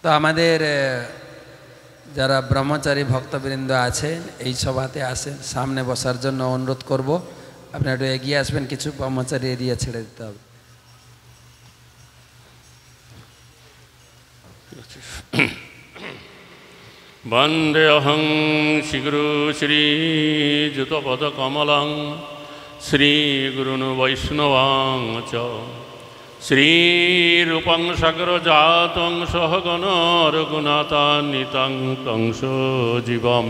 তো আমাদের যারা ব্রহ্মচারী ভক্তবৃন্দ আছেন এই সভাতে আসেন, সামনে বসার জন্য অনুরোধ করব। আপনারা একটু এগিয়ে আসবেন, কিছু ব্রহ্মচারী এরিয়া ছেড়ে দিতে হবে। বন্দেহং শ্রীগুরু শ্রীযুতপদকমলং শ্রীগুরুন বৈষ্ণবাং চ শ্রীরূপং সাগরজাতং সহগণ রঘুনাথান্বিতং তং সজীবং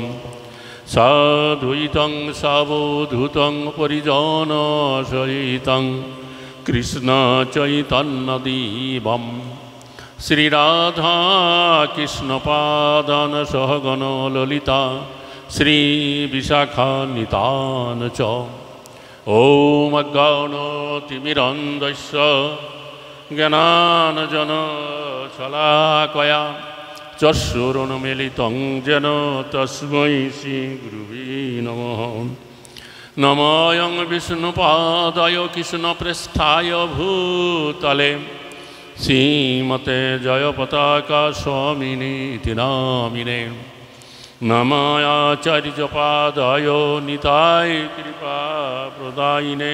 সাদ্বৈতং সাবধূতং পরিজন সহিতং কৃষ্ণ চৈতন্যদেবম শ্রীরাধা কৃষ্ণপাদান সহগণ ললিতা শ্রী বিশাখান্বিতান চ ওম অজ্ঞানতিমিরন্ধস্য জ্ঞানাঞ্জন শলাকয়া চক্ষুरुन्मीलितं येन तस्मै श्रीगुरुवे नमः। नमोऽयं विष्णुपादाय कृष्णप्रेष्ठाय भूतले श्रीमते जयपताका स्वामिनीति नामिने। नमः आचार्यपादाय निताय कृपाप्रदायिने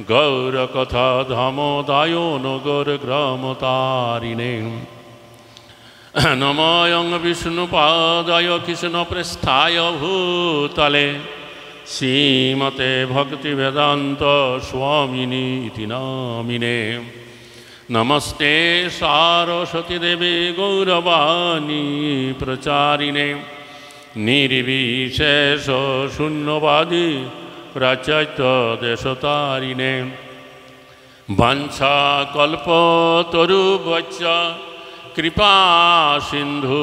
गौरकथा धामोदाय नगरग्रामतारिणे। नमोऽयं विष्णुपादाय कृष्णप्रेष्ठाय भूतले श्रीमते भक्तिवेदान्त स्वामिनीति नामिने। नमस्ते सारस्वती देवी गौरवाणी प्रचारिणे निर्विशेष शून्यवादी प्राच्यत्व देशतारिणे। वाञ्छाकल्पतरुभ्यश्च कृपा सिंधु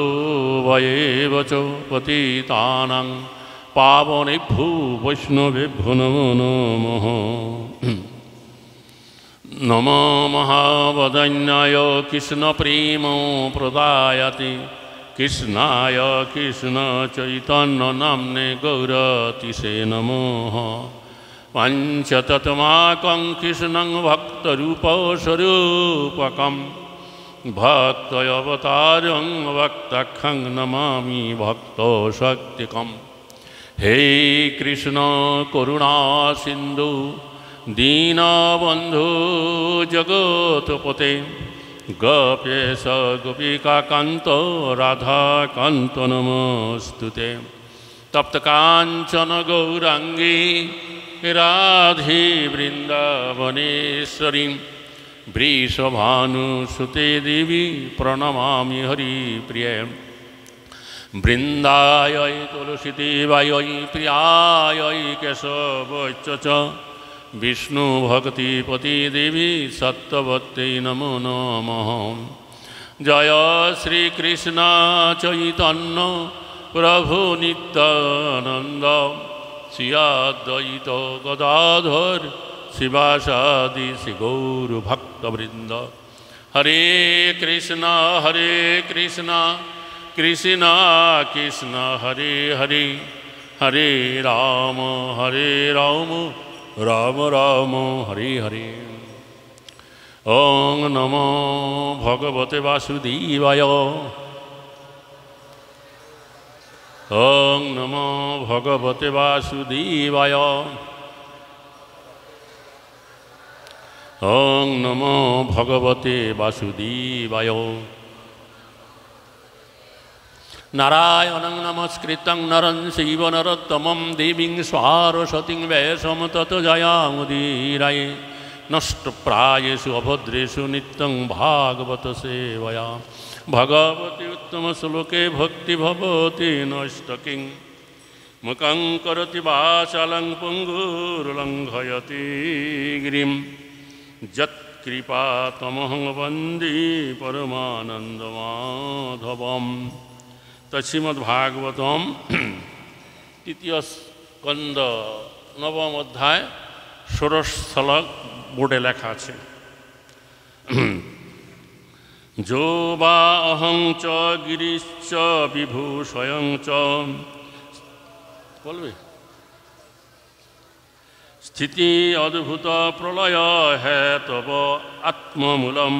वयेव च पतितानां पावनेभ्यो वैष्णवेभ्यो नमो नमः। नमो महावदन्याय कृष्णप्रेमो प्रदायते कृष्णाय कृष्ण चैतन्य नाम्ने गौरतिसे नमः। पञ्चतत्त्वात्मकं कृष्णं भक्तरूपस्वरूपकम् भक्तवतारं भक्तखं नमामि भक्तशक्तिकम्। हे कृष्ण करुणा सिन्धु दीनबन्धु जगत्पते गोपेश गोपिकान्त राधाकान्त नमोऽस्तुते। तप्तकाञ्चन गौराङ्गी राधे वृन्दावनेश्वरी वृषभानुसुते देवी प्रणमामि हरिप्रिये। वृन्दायै तुलसीदेवायै प्रियायै केशवश्च विष्णुभक्तिपति देवी सत्यवत्यै नमो नमः। जय श्रीकृष्ण चैतन्य प्रभु नित्यानन्द श्री अद्वैत गदाधर शिवासादि श्री गौरभक्तवृन्द। हरे कृष्ण कृष्ण कृष्ण हरे हरे हरे राम राम राम हरे हरे। ओं नमो भगवते वासुदेवाय। ओं नमो भगवते वासुदेवाय। ओं नमो भगवते वासुदेवाय। नारायणं नमस्कृतं नरं चैव नरोत्तमं देवीं सरस्वतीं व्यासं ततो जयामुदीरये। नष्टप्रायेषु अभद्रेषु नित्यं भागवत सेवया। भगवती उत्तमश्लोके भक्ति भवति नष्टकिं मुखं करोति वाचालं पुङ्गुर्लङ्घयति गिरिं। यत्कृपातमहं वन्दे परमानन्दमाधवम्। श्रीमद्भागवतम तृतीय स्कंद नवम अध्याय षोडश श्लोक बोर्डे लेखा आछे। जो बा अहं च गिरिश्च विभु स्वयं च बोलबे स्थिति अद्भुत प्रलय है तब आत्ममूलम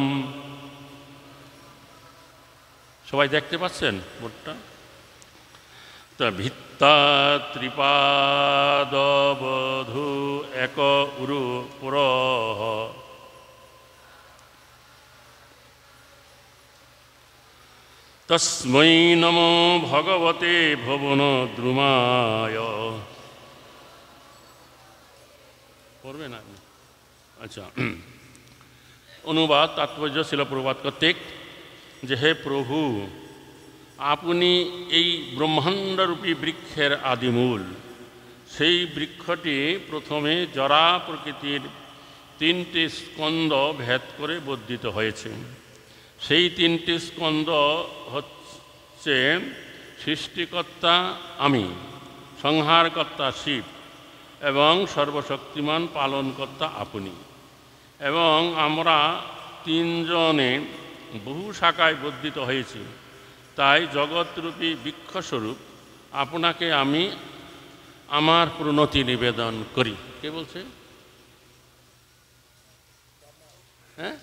সবাই দেখতে পাচ্ছেন বোর্ডটা? তা ভিত্তা ত্রিপাদবধূ এক উরু পুর তস্मै নমো ভগবতে ভুবন দ্রুমায়। পড়বে না? আচ্ছা, অনুবাদ তাৎপর্য শিল প্রবাদ কর্তৃক যে হে প্রভু, আপনি এই ব্রহ্মাণ্ডরূপী বৃক্ষের আদিমূল। সেই বৃক্ষটি প্রথমে জরা প্রকৃতির 3টি স্কন্ধ ভেদ করে বর্ধিত হয়েছে। সেই 3টি স্কন্ধ হচ্ছে সৃষ্টিকর্তা আমি, সংহারকর্তা শিব এবং সর্বশক্তিমান পালনকর্তা আপনি। এবং আমরা 3 জনে বহু শাখায় বর্ধিত হয়েছি। তাই জগৎরূপী বৃক্ষস্বরূপ আপনাকে আমি আমার প্রণতি নিবেদন করি। কে বলছে? হ্যাঁ,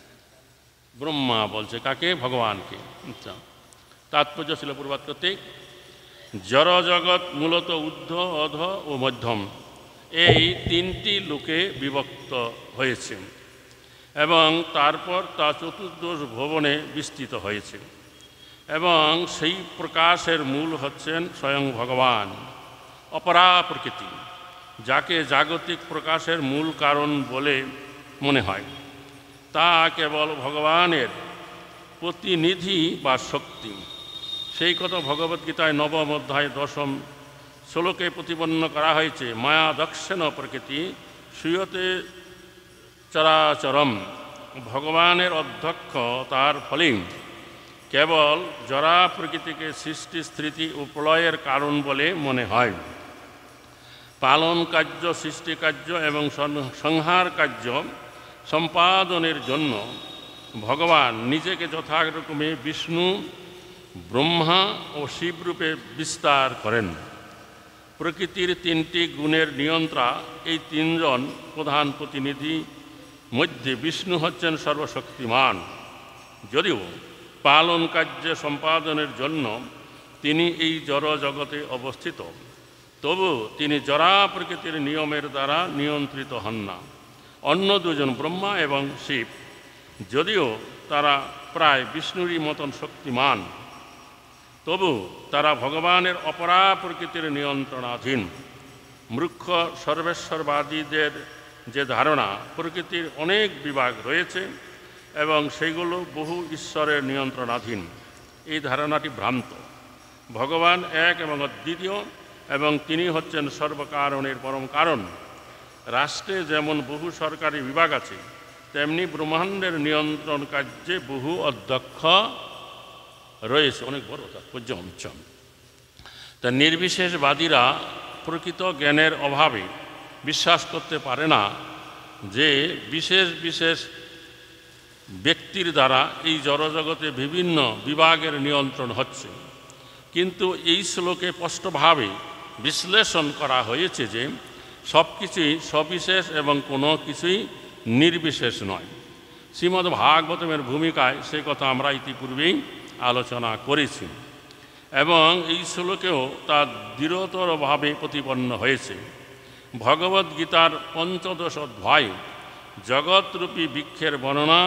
ব্রহ্মা বলছে। কাকে? ভগবানকে। আচ্ছা, তাৎপর্য ছিল প্রবাদ কর্তৃক জড় জগৎ মূলত ঊর্ধ্ব, অধ ও মধ্যম এই 3টি লোকে বিভক্ত হয়েছে এবং তারপর তা চতুর্দশ ভুবনে বিস্তৃত হয়েছে। এবং সেই প্রকাশের মূল হচ্ছেন স্বয়ং ভগবান, অপরা প্রকৃতি, যাকে জাগতিক প্রকাশের মূল কারণ বলে মনে হয়। তা কেবল ভগবানের প্রতিনিধি বা শক্তি। সেই কথা ভগবদ্গীতায় 9ম অধ্যায় 10ম শ্লোকে প্রতিপন্ন করা হয়েছে। মায়া দক্ষেণ প্রকৃতি সুয়তে চরাচরম। ভগবানের অধ্যক্ষ তার ফলে কেবল জরা প্রকৃতিকে সৃষ্টি, স্থিতি ও প্রলয়ের কারণ বলে মনে হয়। পালন কার্য, সৃষ্টি কার্য এবং সংহার কার্য সম্পাদনের জন্য ভগবান নিজেকে যথারকমে বিষ্ণু, ব্রহ্মা ও শিবরূপে বিস্তার করেন। প্রকৃতির 3টি গুণের নিয়ন্ত্রা এই 3 জন প্রধান প্রতিনিধি মধ্যে বিষ্ণু হচ্ছেন সর্বশক্তিমান। যদিও পালন কার্য সম্পাদনের জন্য তিনি এই জড় জগতে অবস্থিত, তবু তিনি জরা প্রকৃতির নিয়মের দ্বারা নিয়ন্ত্রিত হন না। অন্য 2 জন ব্রহ্মা এবং শিব, যদিও তারা প্রায় বিষ্ণুরই মতন শক্তিমান, তবু তারা ভগবানের অপরা প্রকৃতির নিয়ন্ত্রণাধীন। মূর্খ সর্বেশ্বরবাদীদের যে ধারণা প্রকৃতির অনেক বিভাগ রয়েছে এবং সেগুলো বহু ঈশ্বরের নিয়ন্ত্রণাধীন, এই ধারণাটি ভ্রান্ত। ভগবান এক এবং অদ্বিতীয় এবং তিনি হচ্ছেন সর্বকারণের পরম কারণ। রাষ্ট্রে যেমন বহু সরকারি বিভাগ আছে, তেমনি ব্রহ্মাণ্ডের নিয়ন্ত্রণ কার্যে বহু অধ্যক্ষ রয়েছে। অনেক বড় তাৎপর্য অঞ্চল। তা নির্বিশেষবাদীরা প্রকৃত জ্ঞানের অভাবে বিশ্বাস করতে পারে না যে বিশেষ বিশেষ ব্যক্তির দ্বারা এই জড়জগতে বিভিন্ন বিভাগের নিয়ন্ত্রণ হচ্ছে। কিন্তু এই শ্লোকে স্পষ্টভাবে বিশ্লেষণ করা হয়েছে যে সব কিছুই সবিশেষ এবং কোনো কিছুই নির্বিশেষ নয়। শ্রীমদ্ ভাগবতমের ভূমিকায় সেই কথা আমরা ইতিপূর্বেই আলোচনা করেছি এবং এই শ্লোকেও তা দৃঢ়তরভাবে প্রতিপন্ন হয়েছে। ভগবদ্গীতার 15 অধ্যায়ে জগৎরূপী বৃক্ষের বর্ণনা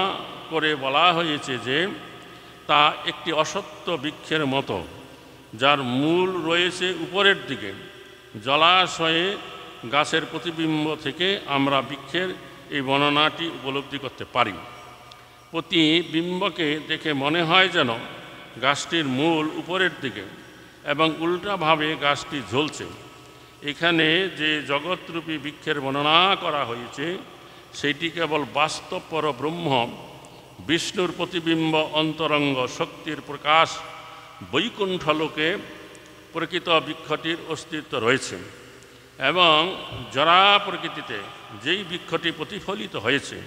করে বলা হয়েছে যে তা একটি অসত্য বৃক্ষের মতো, যার মূল রয়েছে উপরের দিকে। জলাশয়ে গাছের প্রতিবিম্ব থেকে আমরা বৃক্ষের এই বর্ণনাটি উপলব্ধি করতে পারি। প্রতিবিম্বকে দেখে মনে হয় যেন গাছটির মূল উপরের দিকে এবং উল্টাভাবে গাছটি ঝুলছে। এখানে যে জগৎরূপী বৃক্ষের বর্ণনা করা হয়েছে সেটি কেবল বাস্তব পরব্রহ্ম বিষ্ণুর প্রতিবিম্ব, অন্তরঙ্গ শক্তির প্রকাশ। বৈকুণ্ঠলোকে প্রকৃত বৃক্ষটির অস্তিত্ব রয়েছে এবং জরা প্রকৃতিতে যেই বৃক্ষটি প্রতিফলিত হয়েছে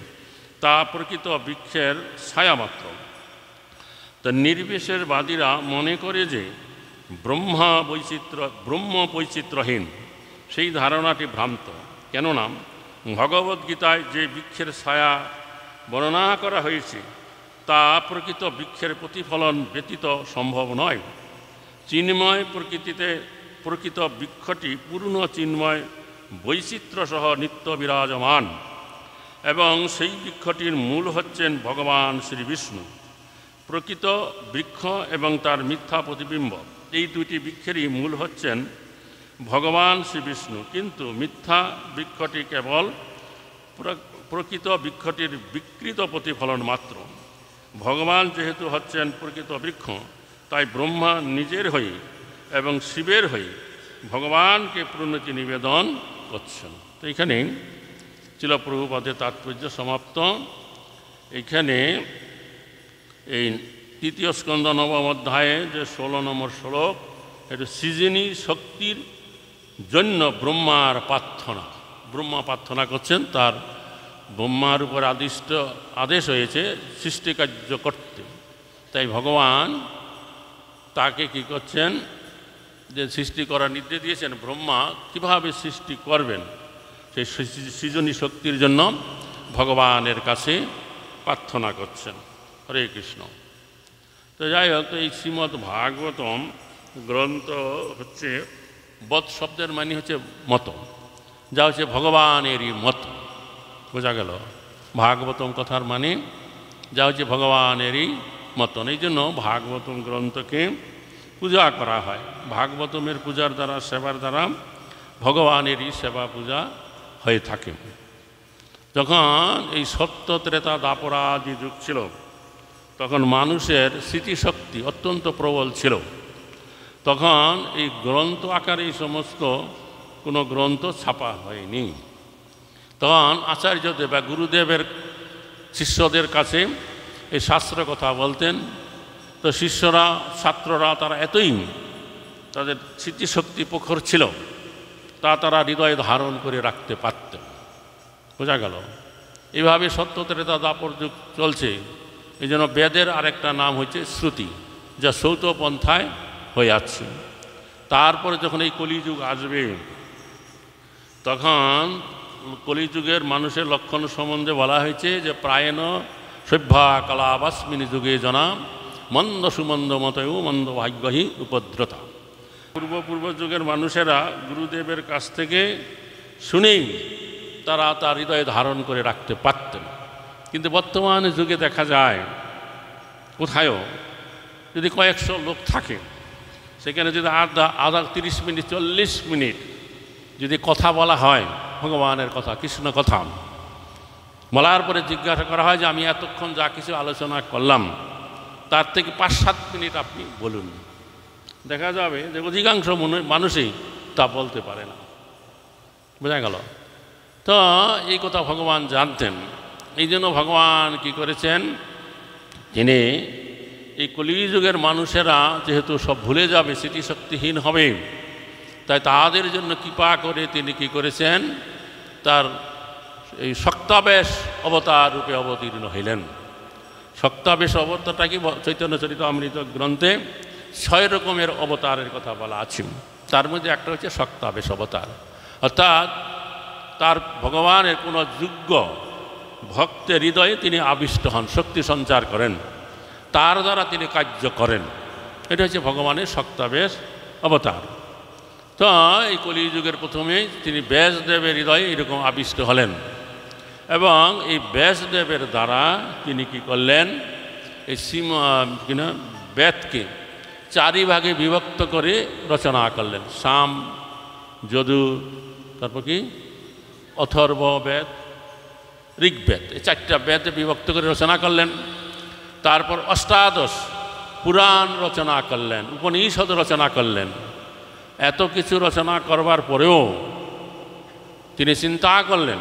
তা প্রকৃত বৃক্ষের ছায়ামাত্র। তা নির্বিশেষবাদীরা মনে করে যে ব্রহ্ম বৈচিত্র্যহীন, সেই ধারণাটি ভ্রান্ত। কেননা ভগবদ্গীতায় যে বৃক্ষের ছায়া বর্ণনা করা হয়েছে তা প্রকৃত বৃক্ষের প্রতিফলন ব্যতীত সম্ভব নয়। চিন্ময় প্রকৃতিতে প্রকৃত বৃক্ষটি পূর্ণ চিন্ময় বৈচিত্র্যসহ নিত্য বিরাজমান এবং সেই বৃক্ষটির মূল হচ্ছেন ভগবান শ্রী বিষ্ণু। প্রকৃত বৃক্ষ এবং তার মিথ্যা প্রতিবিম্ব, এই দুটি বৃক্ষেরই মূল হচ্ছেন ভগবান শ্রী বিষ্ণু, কিন্তু মিথ্যা বৃক্ষটি কেবল প্রকৃত বৃক্ষটির বিকৃত প্রতিফলন মাত্র। ভগবান যেহেতু হচ্ছেন প্রকৃত বৃক্ষ, তাই ব্রহ্মা নিজের হয়ে এবং শিবের হয়ে ভগবানকে প্রণতি নিবেদন করছেন। তো এখানে ছিল প্রভুপাদের তাৎপর্য সমাপ্ত। এখানে এই তৃতীয় স্কন্ধ নবম অধ্যায়ে যে 16 নম্বর শ্লোক, এটা সৃজনী শক্তির জন্য ব্রহ্মার প্রার্থনা। ব্রহ্মা প্রার্থনা করছেন, তার ব্রহ্মার উপর আদেশ হয়েছে সৃষ্টিকার্য করতে। তাই ভগবান তাকে কি করছেন, যে সৃষ্টি করার নির্দেশ দিয়েছেন, ব্রহ্মা কিভাবে সৃষ্টি করবেন সেই সৃজনী শক্তির জন্য ভগবানের কাছে প্রার্থনা করছেন। হরে কৃষ্ণ। তো যাই হোক, এই শ্রীমদ্ ভাগবতম গ্রন্থ হচ্ছে, বৎ শব্দের মানে হচ্ছে মত, যা হচ্ছে ভগবানেরই মত। বোঝা গেল? ভাগবতম কথার মানে যা হচ্ছে ভগবানেরই মতন। এই জন্য ভাগবতম গ্রন্থকে পূজা করা হয়। ভাগবতমের পূজার দ্বারা, সেবার দ্বারা ভগবানেরই সেবা পূজা হয়ে থাকে। যখন এই সত্য ত্রেতা দাপরাদি যুগ ছিল, তখন মানুষের স্মৃতিশক্তি অত্যন্ত প্রবল ছিল। তখন এই গ্রন্থ আকারে এই সমস্ত কোনো গ্রন্থ ছাপা হয়নি। তখন আচার্যদেব বা গুরুদেবের শিষ্যদের কাছে এই শাস্ত্র কথা বলতেন। তো শিষ্যরা, ছাত্ররা, তারা এতই তাদের স্মৃতিশক্তি প্রখর ছিল, তারা হৃদয়ে ধারণ করে রাখতে পারতেন। বোঝা গেল? এইভাবে সত্য ত্রেতা দাপর যুগ চলছে। এই জন্য বেদের আরেকটা নাম হচ্ছে শ্রুতি, যা সৌত পন্থায় হয়ে আছে। তারপরে যখন এই কলিযুগ আসবে, তখন কলিযুগের মানুষের লক্ষণ সম্বন্ধে বলা হয়েছে যে প্রায়ণ সভ্যা কালাবাস্মিনী যুগে জনা মন্দ সুমন্দ মতয়ু মন্দ ভাগ্যহী উপদ্রতা। পূর্ব যুগের মানুষেরা গুরুদেবের কাছ থেকে শুনেই তারা তার হৃদয়ে ধারণ করে রাখতে পারতেন। কিন্তু বর্তমান যুগে দেখা যায় কোথায়ও যদি কয়েকশো লোক থাকে, সেখানে যদি আধা 30 মিনিট 40 মিনিট যদি কথা বলা হয়, ভগবানের কথা, কৃষ্ণ কথা বলার পরে জিজ্ঞাসা করা হয় যে আমি এতক্ষণ যা কিছু আলোচনা করলাম তার থেকে 5-7 মিনিট আপনি বলুন, দেখা যাবে যে অধিকাংশ মানুষই তা বলতে পারে না। বোঝা গেল? তো এই কথা ভগবান জানতেন। এই জন্য ভগবান কি করেছেন, তিনি এই কলিযুগের মানুষেরা যেহেতু সব ভুলে যাবে, স্মৃতিশক্তিহীন হবে, তাই তাদের জন্য কৃপা করে তিনি কি করেছেন, তার এই শক্তাবেশ অবতার রূপে অবতীর্ণ হইলেন। শক্তাবেশ অবতারটা কি চৈতন্য চরিতামৃত গ্রন্থে 6 রকমের অবতারের কথা বলা আছে। তার মধ্যে একটা হচ্ছে শক্তাবেশ অবতার, অর্থাৎ তার ভগবানের কোনো যোগ্য ভক্তের হৃদয়ে তিনি আবিষ্ট হন, শক্তি সঞ্চার করেন, তার দ্বারা তিনি কার্য করেন। এটা হচ্ছে ভগবানের শক্তাবেশ অবতার। তো এই কলিযুগের প্রথমে তিনি ব্যাসদেবের হৃদয়ে এরকম আবিষ্ট হলেন এবং এই ব্যাসদেবের দ্বারা তিনি কি করলেন, এই বেদকে 4 ভাগে বিভক্ত করে রচনা করলেন। সাম, যজুর, তারপর কি অথর্ব বেদ, ঋগ্বেদ, এই 4টা বেদে বিভক্ত করে রচনা করলেন। তারপর অষ্টাদশ পুরাণ রচনা করলেন, উপনিষদ রচনা করলেন। এত কিছু রচনা করবার পরেও তিনি চিন্তা করলেন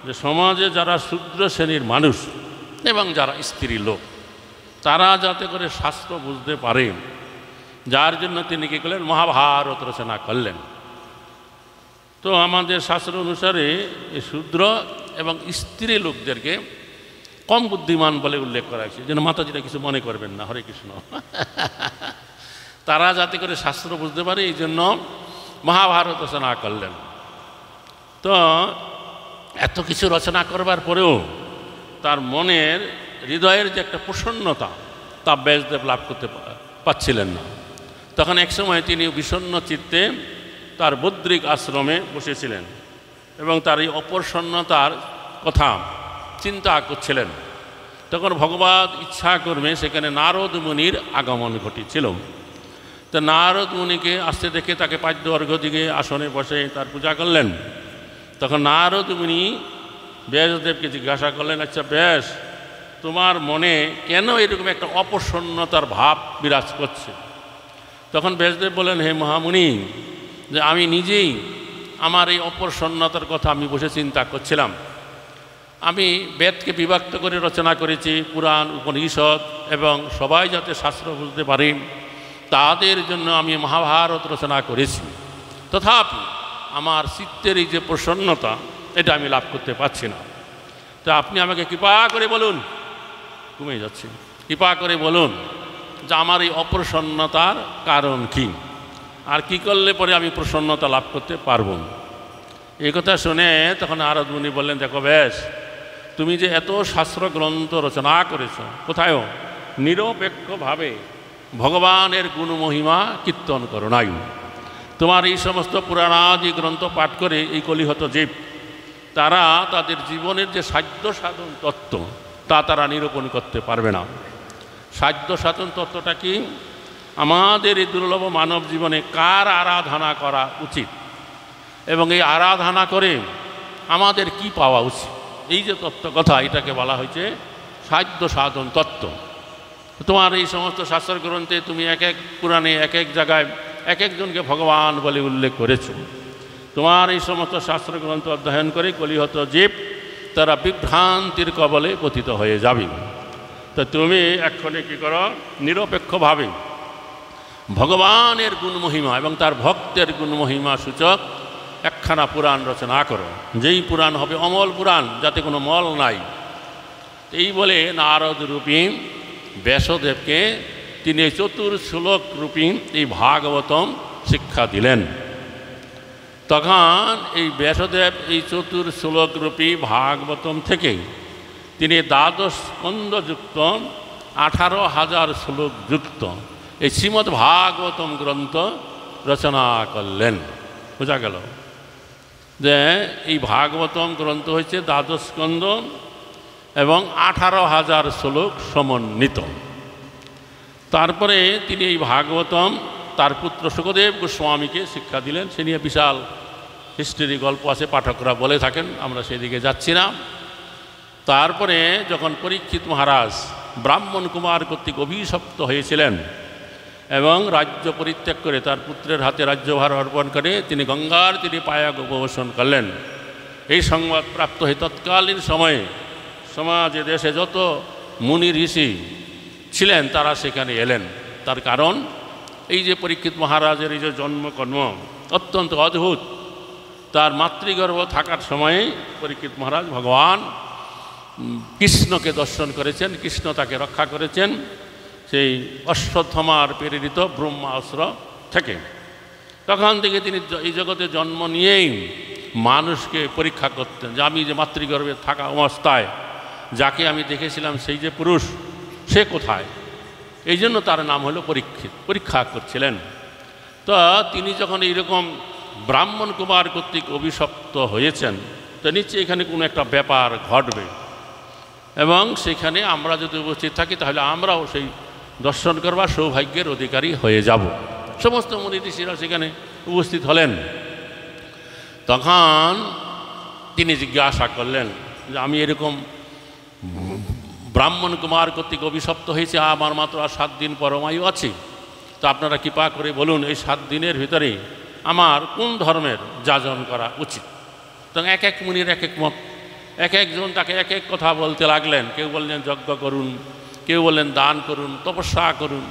যে সমাজে যারা শূদ্র শ্রেণীর মানুষ এবং যারা স্ত্রী লোক, তারা যাতে করে শাস্ত্র বুঝতে পারে, যার জন্য তিনি কী করলেন, মহাভারত রচনা করলেন। তো আমাদের শাস্ত্র অনুসারে এই শূদ্র এবং স্ত্রী লোকদেরকে কম বুদ্ধিমান বলে উল্লেখ করা হয়েছে, যেন মাতাজিরা কিছু মনে করবেন না। হরে কৃষ্ণ। তারা যাতে করে শাস্ত্র বুঝতে পারে, এই জন্য মহাভারত রচনা করলেন। তো এত কিছু রচনা করবার পরেও তার মনের হৃদয়ের যে একটা প্রসন্নতা তা ব্যাসদেব লাভ করতে পারছিলেন না। তখন এক সময় তিনি বিষণ্ণ চিত্তে তার বদ্রিক আশ্রমে বসেছিলেন এবং তার এই অপ্রসন্নতার কথা চিন্তা করছিলেন। তখন ভগবত ইচ্ছা কর্মে সেখানে নারদ মুনির আগমন ঘটেছিল। তো নারদ মুনিকে আসতে দেখে তাকে পাদ্য অর্ঘ্য দিকে আসনে বসে তার পূজা করলেন। তখন নারদ মুনি ব্যাসদেবকে জিজ্ঞাসা করলেন, আচ্ছা ব্যাস, তোমার মনে কেন এরকম একটা অপ্রসন্নতার ভাব বিরাজ করছে? তখন ব্যাসদেব বললেন, হে মহামুনি, যে আমি নিজেই আমার এই অপ্রসন্নতার কথা আমি বসে চিন্তা করছিলাম। আমি বেদকে বিভক্ত করে রচনা করেছি, পুরাণ উপনিষদ, এবং সবাই যাতে শাস্ত্র বুঝতে পারে তাদের জন্য আমি মহাভারত রচনা করেছি। তথাপি আমার চিত্তের এই যে প্রসন্নতা, এটা আমি লাভ করতে পারছি না। তো আপনি আমাকে কৃপা করে বলুন, কমে যাচ্ছে, কৃপা করে বলুন যে আমার এই অপ্রসন্নতার কারণ কি, আর কি করলে পরে আমি প্রসন্নতা লাভ করতে পারব। এই কথা শুনে তখন নারদ মুনি বললেন, দেখো ব্যাস, তুমি যে এত শাস্ত্র গ্রন্থ রচনা করেছ, কোথায়ও নিরপেক্ষভাবে ভগবানের গুণ মহিমা কীর্তন করো নাই। তোমার এই সমস্ত পুরাণাদি গ্রন্থ পাঠ করে এই কলিহত জীব তারা তাদের জীবনের যে সাধ্য সাধন তত্ত্ব তা তারা নিরূপণ করতে পারবে না। সাধ্য সাধন তত্ত্বটা কি? আমাদের এই দুর্লভ মানব জীবনে কার আরাধনা করা উচিত এবং এই আরাধনা করে আমাদের কি পাওয়া উচিত, এই যে তত্ত্ব কথা, এটাকে বলা হয়েছে সাধ্য সাধন তত্ত্ব। তোমার এই সমস্ত শাস্ত্র গ্রন্থে তুমি এক এক পুরাণে এক এক জায়গায় এক একজনকে ভগবান বলে উল্লেখ করেছ। তোমার এই সমস্ত শাস্ত্র গ্রন্থ অধ্যয়ন করে কলিহত জীব তারা বিভ্রান্তির কবলে পতিত হয়ে যাবে। তো তুমি এক্ষণে কী করো, নিরপেক্ষভাবে ভগবানের গুণ মহিমা এবং তার ভক্তের গুণ মহিমা সূচক একখানা পুরাণ রচনা করো, যেই পুরাণ হবে অমল পুরাণ, যাতে কোনো মল নাই। এই বলে নারদ রূপী ব্যাসদেবকে তিনি চতুর্শ্লোক রূপী এই ভাগবতম শিক্ষা দিলেন। তখন এই ব্যাসদেব এই চতুর্শ্লোক রূপী ভাগবতম থেকে তিনি দ্বাদশ স্কন্ধযুক্ত 18,000 শ্লোক যুক্ত এই শ্রীমদ্ ভাগবতম গ্রন্থ রচনা করলেন। বোঝা গেল যে এই ভাগবতম গ্রন্থ হচ্ছে দ্বাদশ স্কন্ধ এবং 18,000 শ্লোক সমন্বিত। তারপরে তিনি এই ভাগবতম তার পুত্র শুকদেব গোস্বামীকে শিক্ষা দিলেন। সে নিয়ে বিশাল হিস্ট্রি গল্প আছে, পাঠকরা বলে থাকেন, আমরা সেদিকে যাচ্ছি না। তারপরে যখন পরীক্ষিত মহারাজ ব্রাহ্মণ কুমার কর্তৃক অভিশপ্ত হয়েছিলেন এবং রাজ্য পরিত্যাগ করে তার পুত্রের হাতে রাজ্যভার অর্পণ করে তিনি গঙ্গার তীরে পায়াগ উপবেশন করলেন। এই সংবাদ প্রাপ্ত হয়ে তৎকালীন সময়ে সমাজে দেশে যত মুনি ঋষি ছিলেন তারা সেখানে এলেন। তার কারণ এই যে পরীক্ষিত মহারাজের এই যে জন্মকর্ম অত্যন্ত অদ্ভুত। তার মাতৃগর্ভ থাকার সময়ে পরীক্ষিত মহারাজ ভগবান কৃষ্ণকে দর্শন করেছেন, কৃষ্ণ তাকে রক্ষা করেছেন সেই অশ্বত্থমার প্রেরিত ব্রহ্মাস্ত্র থেকে। তখন থেকে তিনি এই জগতে জন্ম নিয়েই মানুষকে পরীক্ষা করতেন যে আমি যে মাতৃগর্ভে থাকা অবস্থায় যাকে আমি দেখেছিলাম সেই যে পুরুষ সে কোথায়। এই জন্য তার নাম হলো পরীক্ষিত, পরীক্ষা করছিলেন। তো তিনি যখন এইরকম ব্রাহ্মণ কুমার কর্তৃক অভিশপ্ত হয়েছেন তো নিশ্চয়ই এখানে কোনো একটা ব্যাপার ঘটবে এবং সেখানে আমরা যদি উপস্থিত থাকি তাহলে আমরাও সেই দর্শন করবার সৌভাগ্যের অধিকারী হয়ে যাব। সমস্ত মুনি ঋষিরা সেখানে উপস্থিত হলেন। তখন তিনি জিজ্ঞাসা করলেন যে আমি এরকম ব্রাহ্মণ কুমার কর্তৃক অভিশপ্ত হয়েছে, আমার মাত্র আর 7 দিন পরমায়ু আছে, তো আপনারা কৃপা করে বলুন এই 7 দিনের ভিতরে আমার কোন ধর্মের যাজন করা উচিত। তখন এক এক মুনির এক এক মত, এক একজন তাকে এক এক কথা বলতে লাগলেন। কেউ বললেন যজ্ঞ করুন, কেউ বললেন দান করুন, তপস্যা করুন।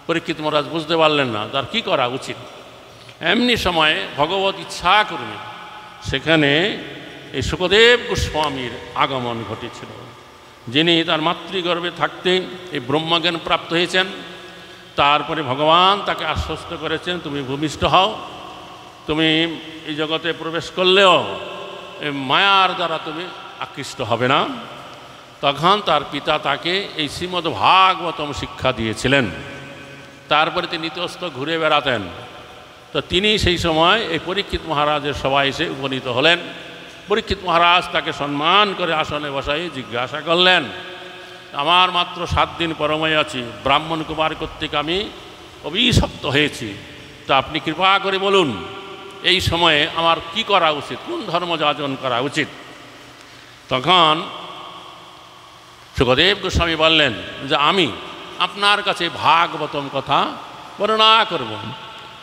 পরীক্ষিত মহারাজ বুঝতে পারলেন না তার কী করা উচিত। এমনি সময়ে ভগবত ইচ্ছা করবে সেখানে এই শুকদেব গোস্বামীর আগমন ঘটেছিল, যিনি তার মাতৃগর্ভে থাকতে এই ব্রহ্মজ্ঞান প্রাপ্ত হয়েছেন। তারপরে ভগবান তাকে আশ্বস্ত করেছেন তুমি ভূমিষ্ঠ হও, তুমি এই জগতে প্রবেশ করলেও এই মায়ার দ্বারা তুমি আকৃষ্ট হবে না। তখন তার পিতা তাকে এই শ্রীমদ্ ভাগবতম শিক্ষা দিয়েছিলেন। তারপরে তিনি ইতস্ত ঘুরে বেড়াতেন। তো তিনি সেই সময় এই পরীক্ষিত মহারাজের সভায় এসে উপনীত হলেন। পরীক্ষিত মহারাজ তাকে সম্মান করে আসনে বসাই জিজ্ঞাসা করলেন, আমার মাত্র 7 দিন পরময় আছি, ব্রাহ্মণ কুমার কর্তৃক আমি অভিশপ্ত হয়েছি, তা আপনি কৃপা করে বলুন এই সময়ে আমার কি করা উচিত, কোন ধর্ম যাজন করা উচিত। তখন সুখদেব গোস্বামী বললেন যে আমি আপনার কাছে ভাগবতম কথা বর্ণনা করব।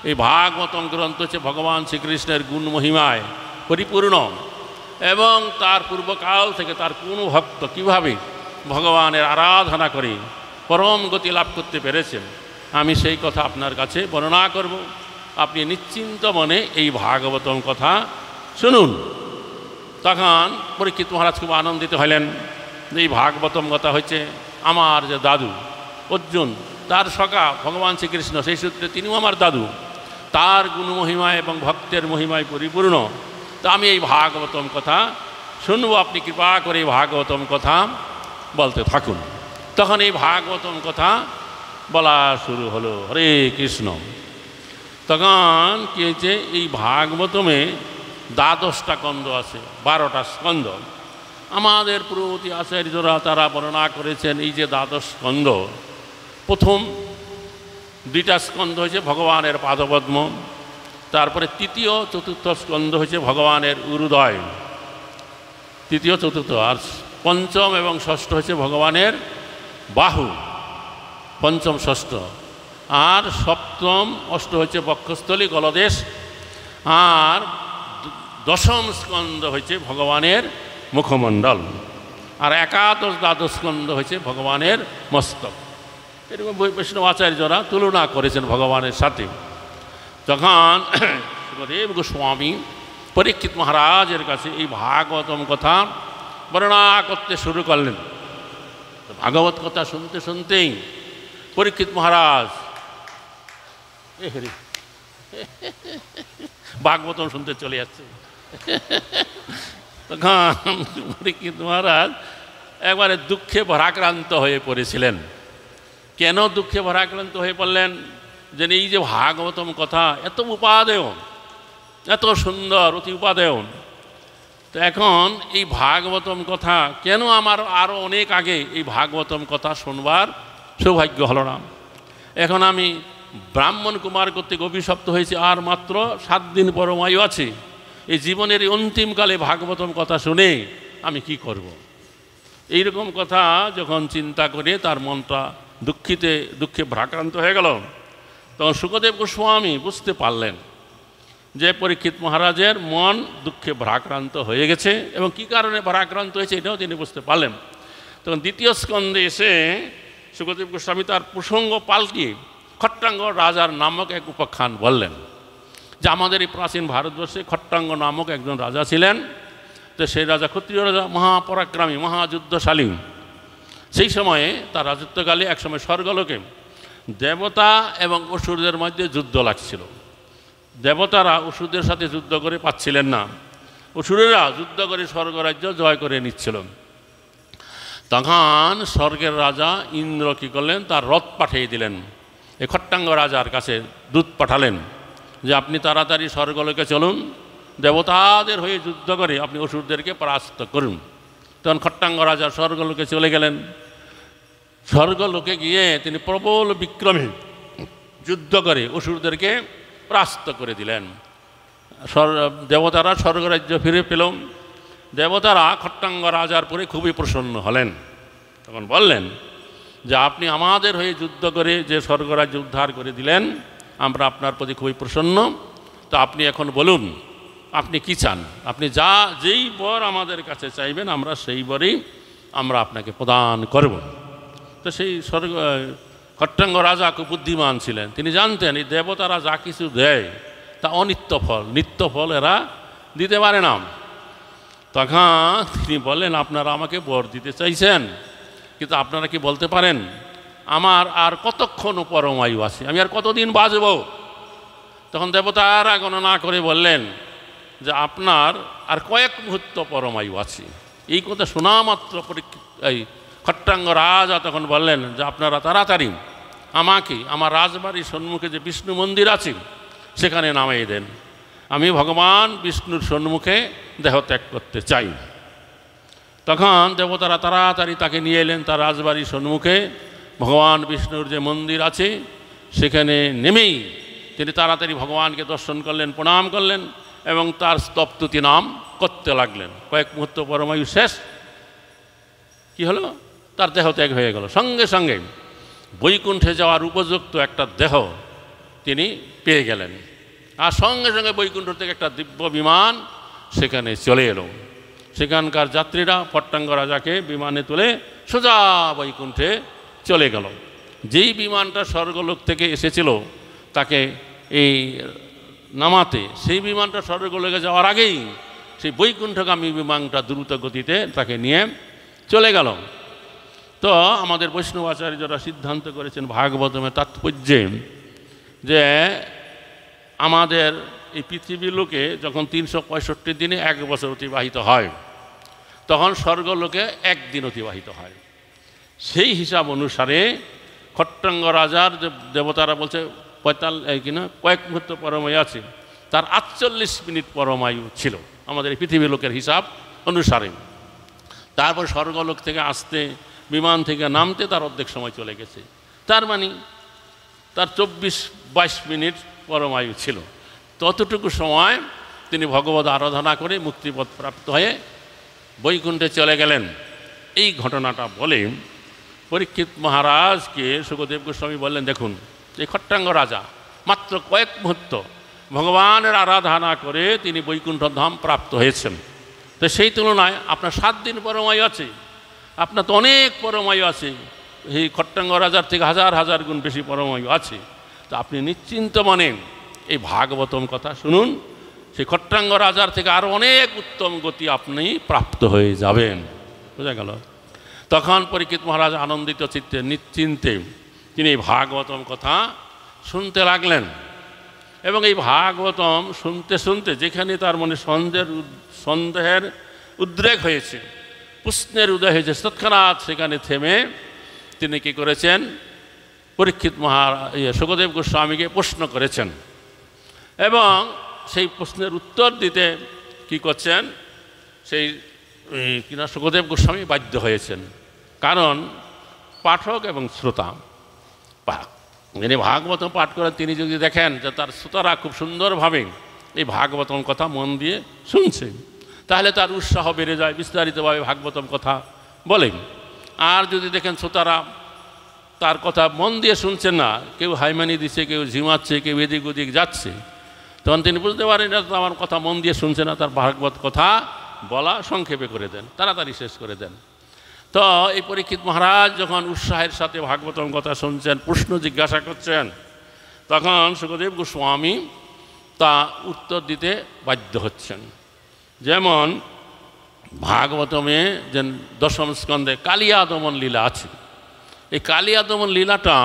এই ভাগবতম গ্রন্থ হচ্ছে ভগবান শ্রীকৃষ্ণের গুণ মহিমায় পরিপূর্ণ এবং তার পূর্বকাল থেকে তার কোন ভক্ত কীভাবে ভগবানের আরাধনা করে পরম গতি লাভ করতে পেরেছেন, আমি সেই কথা আপনার কাছে বর্ণনা করব। আপনি নিশ্চিন্ত মনে এই ভাগবতম কথা শুনুন। তখন পরীক্ষিত মহারাজ খুব আনন্দিত হলেন যে এই ভাগবতম কথা হচ্ছে আমার যে দাদু অর্জুন, তার সখা ভগবান শ্রীকৃষ্ণ, সেই সূত্রে তিনিও আমার দাদু, তার গুণমহিমায় এবং ভক্তের মহিমায় পরিপূর্ণ। তা আমি এই ভাগবতম কথা শুনবো, আপনি কৃপা করে এই ভাগবতম কথা বলতে থাকুন। তখন এই ভাগবতম কথা বলা শুরু হলো। হরে কৃষ্ণ। তখন কি হয়েছে, এই ভাগবতমে 12টা স্কন্ধ আছে, 12টা স্কন্ধ। আমাদের পূর্ববর্তী আচার্যরা তারা বর্ণনা করেছেন এই যে 12 স্কন্ধ, প্রথম 2টা স্কন্ধ হয়েছে ভগবানের পাদপদ্ম, তারপরে তৃতীয় চতুর্থ স্কন্ধ হয়েছে ভগবানের উরুদয়, তৃতীয় চতুর্থ, আর পঞ্চম এবং ষষ্ঠ হচ্ছে ভগবানের বাহু, পঞ্চম ষষ্ঠ, আর সপ্তম অষ্ট হচ্ছে বক্ষস্থলী গলদেশ, আর দশম স্কন্ধ হচ্ছে ভগবানের মুখমণ্ডল, আর একাদশ দ্বাদশ স্কন্ধ হচ্ছে ভগবানের মস্তক। এরকম বৈষ্ণব আচার্যরা তুলনা করেছেন ভগবানের সাথে। তখন সুখদেব গোস্বামী পরীক্ষিত মহারাজের কাছে এই ভাগবতম কথা বর্ণনা করতে শুরু করলেন। ভাগবত কথা শুনতে শুনতেই পরীক্ষিত মহারাজ ভাগবতম শুনতে চলে যাচ্ছে। তখন পরীক্ষিত মহারাজ একবারে দুঃখে ভরাক্রান্ত হয়ে পড়েছিলেন। কেন দুঃখে ভরাক্রান্ত হয়ে পড়লেন? যে এই যে ভাগবতম কথা এত উপাদেয়, এত সুন্দর, অতি উপাদেয়, তো এখন এই ভাগবতম কথা কেন আমার আরও অনেক আগে এই ভাগবতম কথা শুনবার সৌভাগ্য হলো না? এখন আমি ব্রাহ্মণ কুমার কর্তৃক অভিশপ্ত হয়েছি, আর মাত্র 7 দিন পরমায়ু আছে। এই জীবনের অন্তিমকালে ভাগবতম কথা শুনে আমি কি করব? এইরকম কথা যখন চিন্তা করে তার মনটা দুঃখে ভারাক্রান্ত হয়ে গেল। তখন সুখদেব গোস্বামী বুঝতে পারলেন যে পরীক্ষিত মহারাজের মন দুঃখে ভারাক্রান্ত হয়ে গেছে, এবং কি কারণে ভারাক্রান্ত হয়েছে এটাও তিনি বুঝতে পারলেন। তখন দ্বিতীয় স্কন্ধে এসে সুখদেব গোস্বামী তার প্রসঙ্গ পাল্টিয়ে খট্টাঙ্গ রাজার নামক এক উপাখ্যান বললেন যে আমাদের এই প্রাচীন ভারতবর্ষে খট্টাঙ্গ নামক একজন রাজা ছিলেন। তো সেই রাজা ক্ষত্রিয় রাজা, মহাপরাক্রমী, মহাযুদ্ধশালী। সেই সময়ে তার রাজত্বকালে একসময় স্বর্গলোকে দেবতা এবং অসুরদের মধ্যে যুদ্ধ লাগছিল। দেবতারা অসুরদের সাথে যুদ্ধ করে পাচ্ছিলেন না, অসুরেরা যুদ্ধ করে স্বর্গরাজ্য জয় করে নিচ্ছিল। তখন স্বর্গের রাজা ইন্দ্র কী করলেন, তার রথ পাঠিয়ে দিলেন এই খট্টাঙ্গ রাজার কাছে, দূত পাঠালেন যে আপনি তাড়াতাড়ি স্বর্গলোকে চলুন, দেবতাদের হয়ে যুদ্ধ করে আপনি অসুরদেরকে পরাস্ত করুন। তখন খট্টাঙ্গ রাজা স্বর্গলোকে চলে গেলেন। স্বর্গলোকে গিয়ে তিনি প্রবল বিক্রমে যুদ্ধ করে অসুরদেরকে পরাস্ত করে দিলেন। দেবতারা স্বর্গরাজ্য ফিরে পেল। দেবতারা খট্টাঙ্গ রাজার পরে খুবই প্রসন্ন হলেন। তখন বললেন যে আপনি আমাদের হয়ে যুদ্ধ করে যে স্বর্গরাজ্য উদ্ধার করে দিলেন, আমরা আপনার প্রতি খুবই প্রসন্ন। তো আপনি এখন বলুন আপনি কি চান, আপনি যেই বর আমাদের কাছে চাইবেন আমরা সেই বরই আমরা আপনাকে প্রদান করব। তো সেই খট্টাঙ্গ রাজা খুব বুদ্ধিমান ছিলেন, তিনি জানতেন এই দেবতারা যা কিছু দেয় তা অনিত্য ফল, নিত্য ফল এরা দিতে পারে না। তখন তিনি বললেন আপনারা আমাকে বর দিতে চাইছেন, কিন্তু আপনারা কি বলতে পারেন আমার আর কতক্ষণ পরমায়ু আছে, আমি আর কতদিন বাঁচব? তখন দেবতারা গণনা করে বললেন যে আপনার আর কয়েক মুহূর্ত পরমায়ু আছে। এই কথা শোনা মাত্র এই খট্টাঙ্গ রাজা তখন বললেন যে আপনারা তাড়াতাড়ি আমাকে আমার রাজবাড়ির সম্মুখে যে বিষ্ণু মন্দির আছে সেখানে নামিয়ে দেন, আমি ভগবান বিষ্ণুর সম্মুখে দেহত্যাগ করতে চাই। তখন দেবতারা তাড়াতাড়ি তাকে নিয়ে এলেন তার রাজবাড়ির সম্মুখে। ভগবান বিষ্ণুর যে মন্দির আছে সেখানে নেমেই তিনি তাড়াতাড়ি ভগবানকে দর্শন করলেন, প্রণাম করলেন এবং তার স্তবস্তুতি নাম করতে লাগলেন। কয়েক মুহূর্ত পরমায়ু শেষ, কি হলো, তার দেহত্যাগ হয়ে গেল। সঙ্গে সঙ্গে বৈকুণ্ঠে যাওয়ার উপযুক্ত একটা দেহ তিনি পেয়ে গেলেন, আর সঙ্গে সঙ্গে বৈকুণ্ঠ থেকে একটা দিব্য বিমান সেখানে চলে এলো। সেখানকার যাত্রীরা খট্টাঙ্গ রাজাকে বিমানে তুলে সোজা বৈকুণ্ঠে চলে গেল। যেই বিমানটা স্বর্গলোক থেকে এসেছিল তাকে এই নামাতে, সেই বিমানটা স্বর্গলোকে যাওয়ার আগেই সেই বৈকুণ্ঠগামী বিমানটা দ্রুত গতিতে তাকে নিয়ে চলে গেল। তো আমাদের বৈষ্ণব আচার্যরা সিদ্ধান্ত করেছেন ভাগবতমের তাৎপর্যে যে আমাদের এই পৃথিবীর লোকে যখন 365 দিনে 1 বছর অতিবাহিত হয়, তখন স্বর্গলোকে 1 দিন অতিবাহিত হয়। সেই হিসাব অনুসারে খট্টাঙ্গ রাজার যে দেবতারা বলছে 45 কয়েক মুহূর্ত পরমায়ু আছে, তার 48 মিনিট পরমায়ু ছিল আমাদের এই পৃথিবীর লোকের হিসাব অনুসারে। তারপর স্বর্গলোক থেকে আসতে, বিমান থেকে নামতে তার অর্ধেক সময় চলে গেছে। তার মানে তার 24-22 মিনিট পরমায়ু ছিল। ততটুকু সময় তিনি ভগবত আরাধনা করে মুক্তিপদ প্রাপ্ত হয়ে বৈকুণ্ঠে চলে গেলেন। এই ঘটনাটা বলে পরীক্ষিত মহারাজকে সুখদেব গোস্বামী বললেন, দেখুন এই খট্টাঙ্গ রাজা মাত্র কয়েক মুহূর্ত ভগবানের আরাধনা করে তিনি বৈকুণ্ঠ ধাম প্রাপ্ত হয়েছেন। তো সেই তুলনায় আপনার 7 দিন পরমায়ু আছে, আপনার তো অনেক পরমায়ু আছে, এই খট্টাঙ্গ রাজার থেকে হাজার হাজার গুণ বেশি পরমায়ু আছে। তো আপনি নিশ্চিন্ত মনে এই ভাগবতম কথা শুনুন, সেই খট্টাঙ্গ রাজার থেকে আরও অনেক উত্তম গতি আপনি প্রাপ্ত হয়ে যাবেন। বোঝা গেল? তখন পরীক্ষিত মহারাজ আনন্দিত চিত্তে নিশ্চিন্তে তিনি এই ভাগবতম কথা শুনতে লাগলেন। এবং এই ভাগবতম শুনতে শুনতে যেখানে তার মনে সন্দেহের উদ্রেক হয়েছে, প্রশ্নের উদয় হয়েছে, তৎক্ষণাৎ সেখানে থেমে তিনি কী করেছেন, পরীক্ষিত সুখদেব গোস্বামীকে প্রশ্ন করেছেন এবং সেই প্রশ্নের উত্তর দিতে কি করছেন, সেই সুখদেব গোস্বামী বাধ্য হয়েছেন। কারণ পাঠক এবং শ্রোতা, যিনি ভাগবতম পাঠ করেন তিনি যদি দেখেন যে তার শ্রোতারা খুব সুন্দরভাবে এই ভাগবতম কথা মন দিয়ে শুনছে, তাহলে তার উৎসাহ বেড়ে যায়, বিস্তারিতভাবে ভাগবতম কথা বলেন। আর যদি দেখেন শ্রোতারা তার কথা মন দিয়ে শুনছেন না, কেউ হাইমানি দিচ্ছে, কেউ ঝিমাচ্ছে, কেউ এদিক ওদিক যাচ্ছে, তখন তিনি বুঝতে পারেন এটা তো আমার কথা মন দিয়ে শুনছে না, তার ভাগবত কথা বলা সংক্ষেপে করে দেন, তাড়াতাড়ি শেষ করে দেন। তো এই পরীক্ষিত মহারাজ যখন উৎসাহের সাথে ভাগবতম কথা শুনছেন, প্রশ্ন জিজ্ঞাসা করছেন, তখন সুখদেব গোস্বামী তা উত্তর দিতে বাধ্য হচ্ছেন। যেমন ভাগবতমে যে 10ম স্কন্ধে কালিয়া দমন লীলা আছে, এই কালিয়া দমন লীলাটা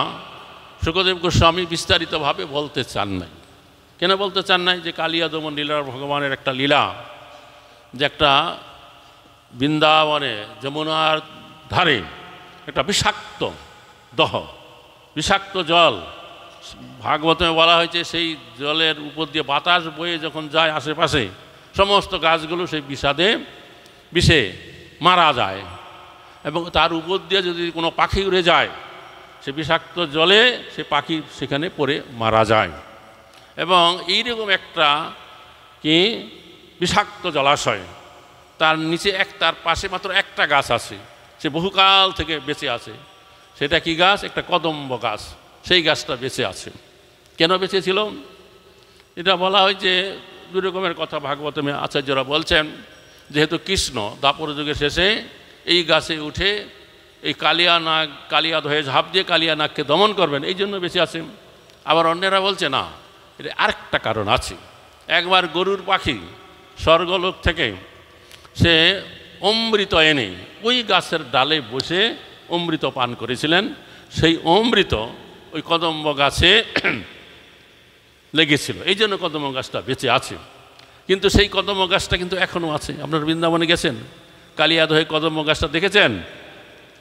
সুখদেব গোস্বামী বিস্তারিতভাবে বলতে চান নাই। কেন বলতে চান নাই? যে কালিয়া দমন লীলার ভগবানের একটা লীলা, যে একটা বৃন্দাবনে যমুনার ধারে একটা বিষাক্ত দহ, বিষাক্ত জল, ভাগবতমে বলা হয়েছে সেই জলের উপর দিয়ে বাতাস বয়ে যখন যায় আশেপাশে সমস্ত গাছগুলো সেই বিষে মারা যায়, এবং তার উপর দিয়ে যদি কোনো পাখি উড়ে যায় সে বিষাক্ত জলে সে পাখি সেখানে পড়ে মারা যায়। এবং এইরকম একটা কি বিষাক্ত জলাশয়, তার নিচে তার পাশে মাত্র একটা গাছ আছে, সে বহুকাল থেকে বেঁচে আছে। সেটা কি গাছ? একটা কদম্ব গাছ। সেই গাছটা বেঁচে আছে। কেন বেঁচে ছিল? এটা বলা হয় যে 2 রকমের কথা ভাগবতমে আচার্যরা বলছেন। যেহেতু কৃষ্ণ দ্বাপর যুগের শেষে এই গাছে উঠে এই কালিয়া হয়ে ঝাঁপ দিয়ে কালিয়া নাগকে দমন করবেন, এই জন্য বেঁচে আছে। আবার অন্যেরা বলছে না, এটা আরেকটা কারণ আছে। একবার গরুর পাখি স্বর্গলোক থেকে সে অমৃত এনে ওই গাছের ডালে বসে অমৃত পান করেছিলেন। সেই অমৃত ওই কদম্ব গাছে লেগেছিল, এই জন্য কদম্ব গাছটা বেঁচে আছে। কিন্তু সেই কদম্ব গাছটা কিন্তু এখনও আছে। আপনারা বৃন্দাবনে গেছেন, কালিয়াদহে কদম্ব গাছটা দেখেছেন?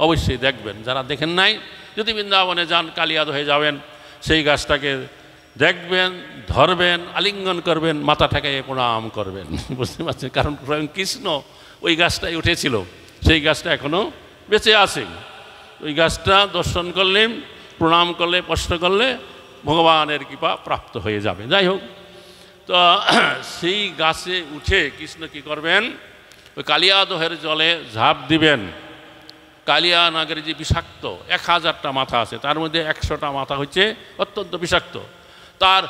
অবশ্যই দেখবেন। যারা দেখেন নাই, যদি বৃন্দাবনে যান, কালিয়াদহে যাবেন, সেই গাছটাকে দেখবেন, ধরবেন, আলিঙ্গন করবেন, মাথা ঠেকাইয়ে প্রণাম করবেন। বুঝতে পারছেন? কারণ স্বয়ং কৃষ্ণ ওই গাছটাই উঠেছিল, সেই গাছটা এখনও বেঁচে আছে। ওই গাছটা দর্শন করলে, প্রণাম করলে, প্রশ্ন করলে ভগবানের কৃপা প্রাপ্ত হয়ে যাবে। যাই হোক, তো সেই গাছে উঠে কৃষ্ণ কী করবেন, ওই কালিয়াদহের জলে ঝাঁপ দিবেন। কালিয়া নাগের যে বিষাক্ত 1000টা মাথা আছে, তার মধ্যে 100টা মাথা হচ্ছে অত্যন্ত বিষাক্ত। তার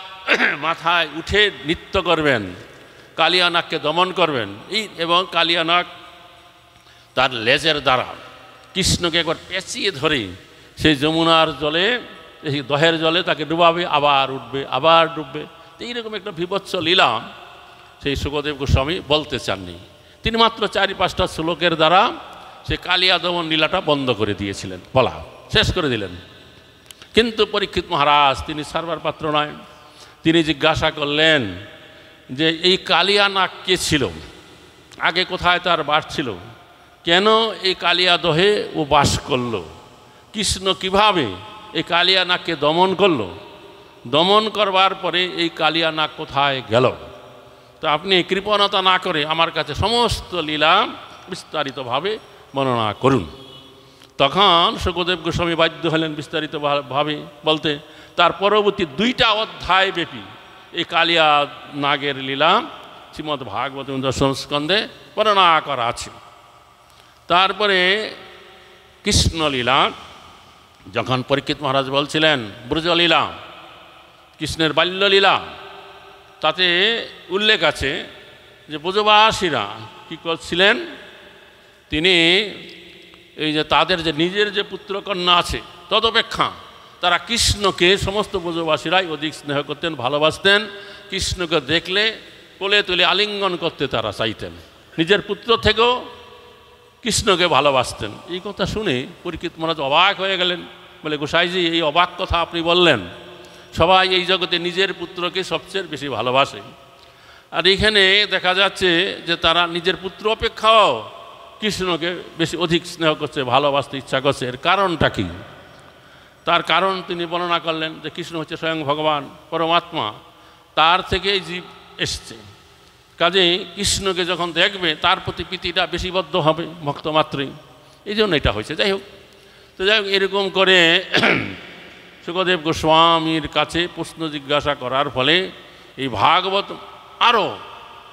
মাথায় উঠে নৃত্য করবেন, কালিয়া নাগকে দমন করবেন। এবং কালিয়া নাগ তার লেজের দ্বারা কৃষ্ণকে একবার পেঁচিয়ে ধরে সেই যমুনার জলে, এই দহের জলে তাকে ডুবাবে, আবার উঠবে, আবার ডুববে। এইরকম একটা বিভৎস লীলা সেই শুকদেব গোস্বামী বলতে চাননি। তিনি মাত্র 4-5টা শ্লোকের দ্বারা সে কালিয়া দমন লীলাটা বন্ধ করে দিয়েছিলেন, বলা শেষ করে দিলেন। কিন্তু পরীক্ষিত মহারাজ তিনি সারবার পাত্র নয়। তিনি জিজ্ঞাসা করলেন যে এই কালিয়া নাগ কে ছিল, আগে কোথায় তার বাস ছিল, কেন এই কালিয়া দহে ও বাস করল, কৃষ্ণ কিভাবে এই কালিয়া নাগকে দমন করল, দমন করবার পরে এই কালিয়া নাগ কোথায় গেল। তো আপনি কৃপণতা না করে আমার কাছে সমস্ত লীলা বিস্তারিতভাবে বর্ণনা করুন। তখন শুকদেব গোস্বামী বাধ্য হলেন বিস্তারিতভাবে বলতে। তার পরবর্তী 2টা অধ্যায় ব্যাপী এই কালিয়া নাগের লীলা শ্রীমদ্ ভাগবতম দশম স্কন্ধে বর্ণনা করা আছে। তারপরে কৃষ্ণলীলা যখন পরীক্ষিত মহারাজ বলছিলেন, ব্রজলীলা, কৃষ্ণের বাল্যলীলা, তাতে উল্লেখ আছে যে ব্রজবাসীরা কী করছিলেন, তিনি এই যে তাদের যে নিজের যে পুত্রকন্যা আছে তদপেক্ষা তারা কৃষ্ণকে, সমস্ত ব্রজবাসীরাই অধিক স্নেহ করতেন, ভালোবাসতেন। কৃষ্ণকে দেখলে কোলে তুলে আলিঙ্গন করতে তারা চাইতেন, নিজের পুত্র থেকেও কৃষ্ণকে ভালোবাসতেন। এই কথা শুনে পরীক্ষিত মহারাজ অবাক হয়ে গেলেন। বলে, গোসাইজি এই অবাক কথা আপনি বললেন, সবাই এই জগতে নিজের পুত্রকে সবচেয়ে বেশি ভালোবাসে, আর এখানে দেখা যাচ্ছে যে তারা নিজের পুত্র অপেক্ষাও কৃষ্ণকে বেশি অধিক স্নেহ করছে, ভালোবাসতে ইচ্ছা করছে। এর কারণটা কি? তার কারণ তিনি বর্ণনা করলেন যে কৃষ্ণ হচ্ছে স্বয়ং ভগবান পরমাত্মা, তার থেকেই জীব এসছে। কাজেই কৃষ্ণকে যখন দেখবে তার প্রতি প্রীতিটা বেশি বদ্ধ হবে ভক্ত মাত্রই, এই জন্য এটা হয়েছে। যাই হোক, তো যাই হোক, এরকম করে শুকদেব গোস্বামীর কাছে প্রশ্ন জিজ্ঞাসা করার ফলে এই ভাগবত আরও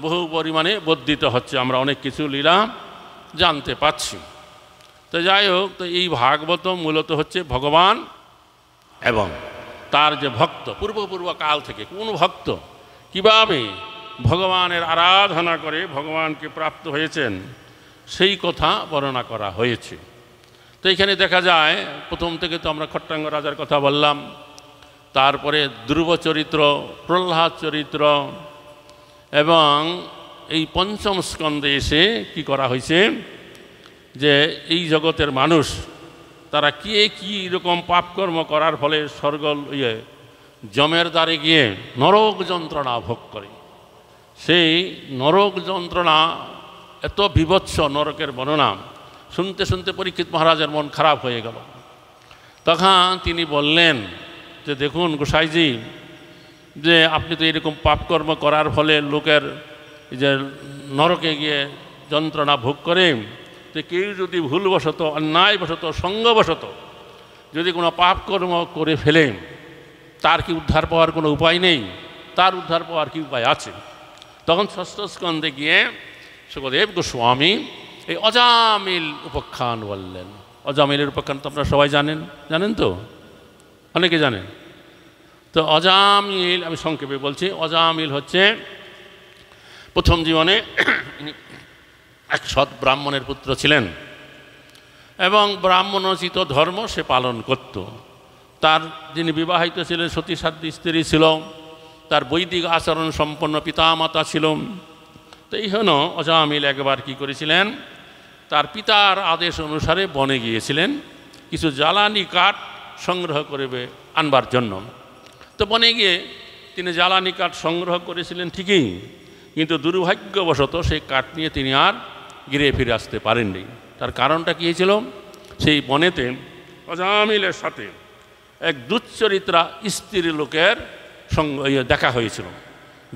বহু পরিমাণে বর্ধিত হচ্ছে, আমরা অনেক কিছু লীলা জানতে পাচ্ছি। তো যাই হোক, তো এই ভাগবত মূলত হচ্ছে ভগবান এবং তার যে ভক্ত, পূর্ব কাল থেকে কোন ভক্ত কীভাবে ভগবানের আরাধনা করে ভগবানকে প্রাপ্ত হয়েছেন সেই কথা বর্ণনা করা হয়েছে। তো এখানে দেখা যায় প্রথম থেকে তো আমরা খট্টাঙ্গ রাজার কথা বললাম, তারপরে ধ্রুব চরিত্র, প্রহ্লাদ চরিত্র, এবং এই পঞ্চম স্কন্ধে এসে কি করা হয়েছে যে এই জগতের মানুষ তারা কী রকম পাপকর্ম করার ফলে স্বর্গ যমের দ্বারে গিয়ে নরক যন্ত্রণা ভোগ করে। সেই নরক যন্ত্রণা এত বিভৎস, নরকের বর্ণনা শুনতে শুনতে পরীক্ষিত মহারাজের মন খারাপ হয়ে গেল। তখন তিনি বললেন যে, দেখুন গোসাইজি, যে আপনি তো এরকম পাপকর্ম করার ফলে লোকের যে নরকে গিয়ে যন্ত্রণা ভোগ করে, তো কেউ যদি ভুলবশত, অন্যায়বশত, সঙ্গবশত যদি কোনো পাপকর্ম করে ফেলে, তার কি উদ্ধার পাওয়ার কোনো উপায় নেই? তার উদ্ধার পাওয়ার কি উপায় আছে? তখন ষষ্ঠ স্কন্ধে গিয়ে শুকদেব গোস্বামী এই অজামিল উপাখ্যান বললেন। অজামিলের উপাখ্যান তো আপনারা সবাই জানেন তো, অনেকে জানেন। তো অজামিল, আমি সংক্ষেপে বলছি, অজামিল হচ্ছে প্রথম জীবনে এক সৎ ব্রাহ্মণের পুত্র ছিলেন এবং ব্রাহ্মণোচিত ধর্ম সে পালন করত। তার যিনি বিবাহিত ছিলেন সতী সাধ্বী স্ত্রী ছিল, তার বৈদিক আচরণ সম্পন্ন পিতামাতা ছিল। তো এই হল অজামিল একবার কি করেছিলেন, তার পিতার আদেশ অনুসারে বনে গিয়েছিলেন কিছু জ্বালানি কাঠ সংগ্রহ করে আনবার জন্য। তো বনে গিয়ে তিনি জ্বালানি কাঠ সংগ্রহ করেছিলেন ঠিকই, কিন্তু দুর্ভাগ্যবশত সেই কাঠ নিয়ে তিনি আর গিরে ফিরে আসতে পারেননি। তার কারণটা কী ছিল? সেই বনেতে অজামিলের সাথে এক দুশ্চরিত্রা স্ত্রী লোকের সঙ্গে দেখা হয়েছিল,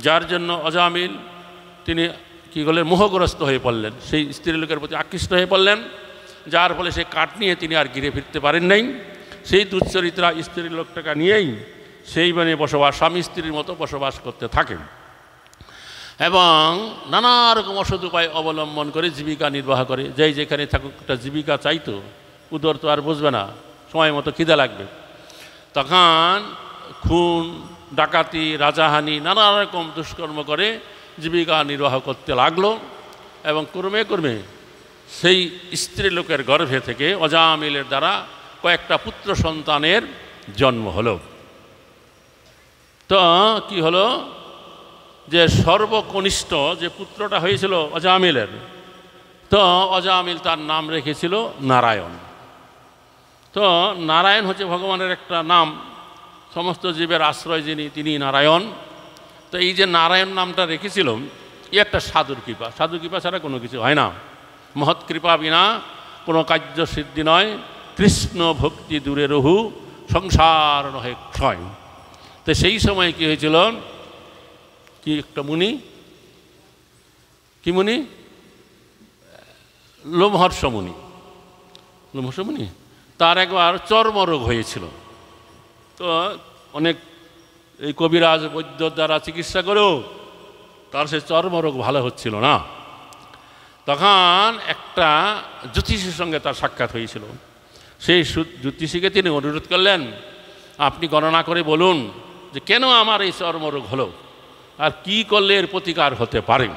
যার জন্য অজামিল তিনি কী করলেন, মোহগ্রস্ত হয়ে পড়লেন, সেই স্ত্রী লোকের প্রতি আকৃষ্ট হয়ে পড়লেন, যার ফলে সে কাঠ নিয়ে তিনি আর ঘিরে ফিরতে পারেন নাই। সেই দুশ্চরিত্রা স্ত্রী লোকটাকে নিয়েই সেই বনে বসবাস, স্বামী স্ত্রীর মতো বসবাস করতে থাকেন এবং নানা রকম অসৎ উপায় অবলম্বন করে জীবিকা নির্বাহ করে। যেই যেখানে থাকুক একটা জীবিকা চাইতো, উদর তো আর বুঝবে না, সময় মতো খিদে লাগবে, তখন খুন ডাকাতি রাজাহানি নানা রকম দুষ্কর্ম করে জীবিকা নির্বাহ করতে লাগলো এবং ক্রমে ক্রমে সেই স্ত্রী লোকের গর্ভে থেকে অজামিলের দ্বারা কয়েকটা পুত্র সন্তানের জন্ম হলো। তো কি হলো যে সর্বকনিষ্ঠ যে পুত্রটা হয়েছিল অজামিলের, তো অজামিল তার নাম রেখেছিল নারায়ণ। তো নারায়ণ হচ্ছে ভগবানের একটা নাম, সমস্ত জীবের আশ্রয় যিনি তিনি নারায়ণ। তো এই যে নারায়ণ নামটা রেখেছিল এই একটা সাধুর কৃপা, সাধুর কৃপা ছাড়া কোনো কিছু হয় না। মহৎ কৃপা বিনা কোনো কার্য সিদ্ধি নয়, কৃষ্ণ ভক্তি দূরে রহু সংসার নহে ক্ষয়। তো সেই সময় কি হয়েছিল, কি একটা মুনি, কি মুনি, লোমহর্ষ মুনি, লোমহর্ষ মুনি, তার একবার চর্মরোগ হয়েছিল। তো অনেক এই কবিরাজ বৈদ্যর দ্বারা চিকিৎসা করেও তার সে চর্মরোগ ভালো হচ্ছিল না। তখন একটা জ্যোতিষীর সঙ্গে তার সাক্ষাৎ হয়েছিল। সেই জ্যোতিষীকে তিনি অনুরোধ করলেন, আপনি গণনা করে বলুন যে কেন আমার এই চর্মরোগ হলো আর কি করলে এর প্রতিকার হতে পারে।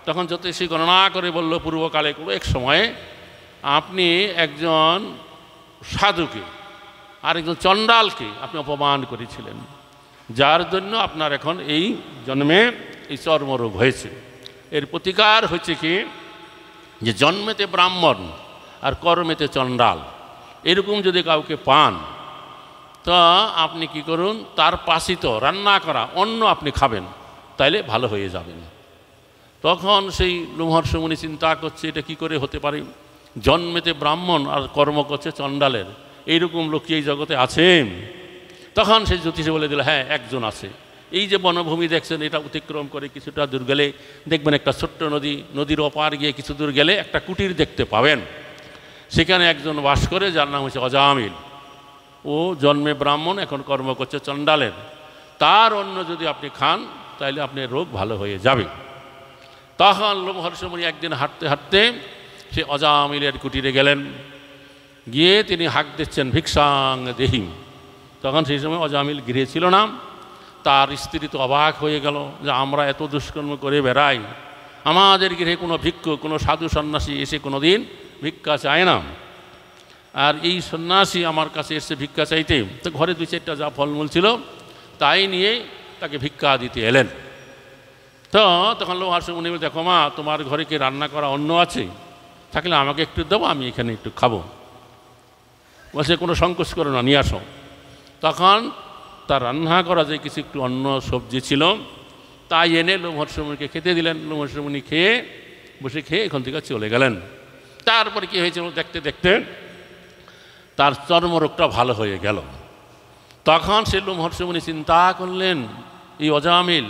তখন জ্যোতিষী গণনা করে বলল, পূর্বকালে কোনো এক সময়ে আপনি একজন সাধুকে আর একজন চণ্ডালকে আপনি অপমান করেছিলেন, যার জন্য আপনার এখন এই জন্মে এই চর্মরোগ হয়েছে। এর প্রতিকার হচ্ছে কি, যে জন্মেতে ব্রাহ্মণ আর কর্মেতে চণ্ডাল এরকম যদি কাউকে পান, তো আপনি কি করুন, তার পাশিত রান্না করা অন্ন আপনি খাবেন, তাইলে ভালো হয়ে যাবেন। তখন সেই লোমহর্ষ মুনি চিন্তা করছে এটা কি করে হতে পারে, জন্মেতে ব্রাহ্মণ আর কর্ম করছে চণ্ডালের, এইরকম লোক কি এই জগতে আছে? তখন সেই জ্যোতিষী বলে দিল, হ্যাঁ একজন আছে। এই যে বনভূমি দেখছেন, এটা অতিক্রম করে কিছুটা দূর গেলে দেখবেন একটা ছোট্ট নদী, নদীর ওপার গিয়ে কিছু দূর গেলে একটা কুটির দেখতে পাবেন, সেখানে একজন বাস করে, যার নাম হচ্ছে অজামিল। ও জন্মে ব্রাহ্মণ, এখন কর্ম করছে চণ্ডালের, তার অন্ন যদি আপনি খান তাহলে আপনার রোগ ভালো হয়ে যাবে। তখন লোমহর্ষ মুনি একদিন হাঁটতে হাঁটতে সে অজামিলের কুটিরে গেলেন, গিয়ে তিনি হাঁক দিচ্ছেন, ভিক্ষাং দেহিম। তখন সেই সময় অজামিল গৃহে ছিল না। তার স্ত্রী তো অবাক হয়ে গেল যে আমরা এত দুষ্কর্ম করে বেড়াই, আমাদের গৃহে কোনো ভিক্ষু, কোনো সাধু সন্ন্যাসী এসে কোনো দিন ভিক্ষা চায় না, আর এই সন্ন্যাসী আমার কাছে এসে ভিক্ষা চাইতে, তো ঘরে দুই চারটা যা ফলমূল ছিল তাই নিয়ে তাকে ভিক্ষা দিতে এলেন। তো তখন লোমহর্ষ মুনি বলে, দেখো মা, তোমার ঘরে কি রান্না করা অন্ন আছে? থাকলে আমাকে একটু দেবো, আমি এখানে একটু খাবো। বলছে কোনো সংকোচ করো না, নিয়ে আসো। তখন তার রান্না করা যে কিছু একটু অন্ন সবজি ছিল তাই এনে লোমহর্ষ মুনিকে খেতে দিলেন। লোমহর্ষ মুনি খেয়ে বসে খেয়ে এখান থেকে চলে গেলেন। তারপরে কী হয়েছিল, দেখতে দেখতে তার চর্মরোগটা ভালো হয়ে গেল। তখন সে লোমহর্ষ মুনি চিন্তা করলেন, এই অজামিল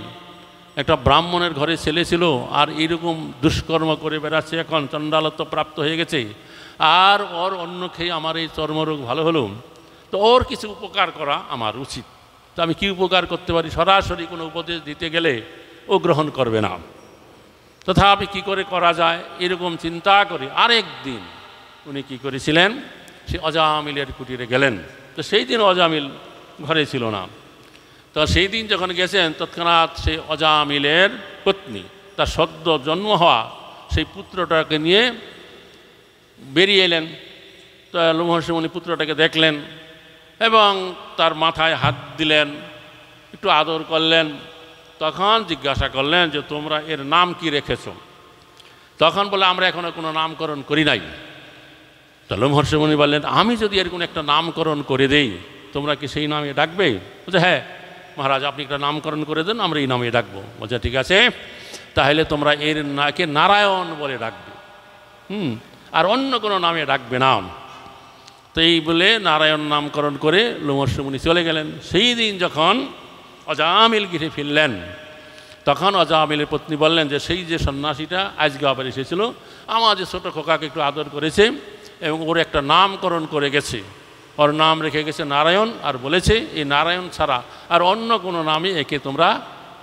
একটা ব্রাহ্মণের ঘরে ছেলে ছিল আর এইরকম দুষ্কর্ম করে বেড়াচ্ছে, এখন চণ্ডালত্ব প্রাপ্ত হয়ে গেছে, আর ওর অন্ন খেয়ে আমার এই চর্মরোগ ভালো হলো, তো ওর কিছু উপকার করা আমার উচিত। তো আমি কী উপকার করতে পারি? সরাসরি কোনো উপদেশ দিতে গেলে ও গ্রহণ করবে না, তথাপি কী করে করা যায় এরকম চিন্তা করে আরেক দিন উনি কী করেছিলেন, সে অজামিলের কুটিরে গেলেন। তো সেই দিন অজামিল ঘরে ছিল না। তো সেই দিন যখন গেছেন, তৎক্ষণাৎ সেই অজামিলের পত্নী তার সদ্য জন্ম হওয়া সেই পুত্রটাকে নিয়ে বেরিয়ে এলেন। তো লোমহর্ষ মুনি পুত্রটাকে দেখলেন এবং তার মাথায় হাত দিলেন, একটু আদর করলেন। তখন জিজ্ঞাসা করলেন যে তোমরা এর নাম কি রেখেছ? তখন বলে, আমরা এখনও কোনো নামকরণ করি নাই। তো লোমহর্ষ মুনি বললেন, আমি যদি এর কোনো একটা নামকরণ করে দেই, তোমরা কি সেই নামে ডাকবে? বলছে, হ্যাঁ মহারাজ, আপনি একটা নামকরণ করে দেন, আমরা এই নামে ডাকবো। বলছে, ঠিক আছে, তাহলে তোমরা এর নাকে নারায়ণ বলে ডাকবে, আর অন্য কোনো নামে ডাকবে না। তো এই বলে নারায়ণ নামকরণ করে লোমহর্ষি মুনি চলে গেলেন। সেই দিন যখন অজামিল গৃহে ফিরলেন, তখন অজামিলের পত্নী বললেন যে সেই যে সন্ন্যাসীটা আজকে আবার এসেছিল, আমার যে ছোটো খোকাকে একটু আদর করেছে এবং ওর একটা নামকরণ করে গেছে, ওর নাম রেখে গেছে নারায়ণ, আর বলেছে এই নারায়ণ ছাড়া আর অন্য কোনো নামে একে তোমরা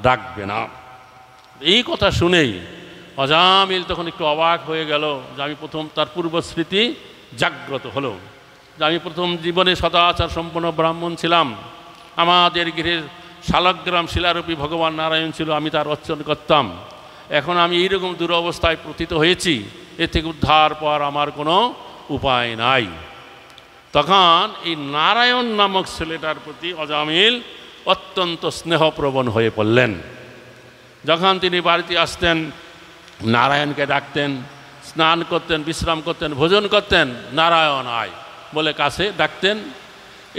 ডাকবে না। এই কথা শুনেই অজামিল তখন একটু অবাক হয়ে গেল যে আমি প্রথম, তার পূর্বস্মৃতি জাগ্রত হলো যে আমি প্রথম জীবনে সদাচার সম্পন্ন ব্রাহ্মণ ছিলাম, আমাদের গৃহের শালগ্রাম শিলারূপী ভগবান নারায়ণ ছিল, আমি তার অর্চন করতাম। এখন আমি এইরকম দুরবস্থায় পতিত হয়েছি, এ থেকে উদ্ধার পাওয়ার আমার কোনো উপায় নাই। তখন এই নারায়ণ নামক ছেলেটার প্রতি অজামিল অত্যন্ত স্নেহপ্রবণ হয়ে পড়লেন। যখন তিনি বাড়িতে আসতেন নারায়ণকে ডাকতেন, স্নান করতেন, বিশ্রাম করতেন, ভোজন করতেন, নারায়ণ আয় বলে কাছে ডাকতেন।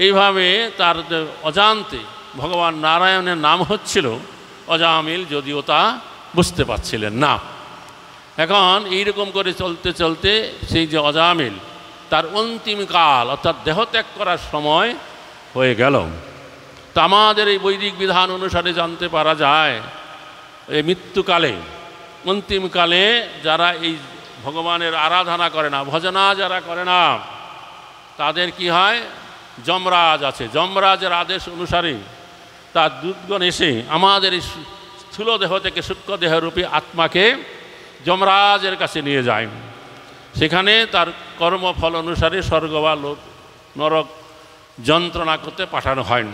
এইভাবে তার অজান্তে ভগবান নারায়ণের নাম হচ্ছিল অজামিল, যদিও তা বুঝতে পারছিলেন না। এখন এইরকম করে চলতে চলতে সেই যে অজামিল, তার অন্তিম কাল অর্থাৎ দেহত্যাগ করার সময় হয়ে গেল। তা আমাদের এই বৈদিক বিধান অনুসারে জানতে পারা যায়, এই মৃত্যুকালে, অন্তিমকালে যারা এই ভগবানের আরাধনা করে না, ভজনা যারা করে না, তাদের কি হয়, যমরাজ আছে, যমরাজের আদেশ অনুসারে তার দূতগণ এসে আমাদের এই স্থূল দেহ থেকে সূক্ষ্ম দেহরূপী আত্মাকে যমরাজের কাছে নিয়ে যায়। সেখানে তার কর্মফল অনুসারে স্বর্গ বা নরক যন্ত্রণা করতে পাঠানো হয়।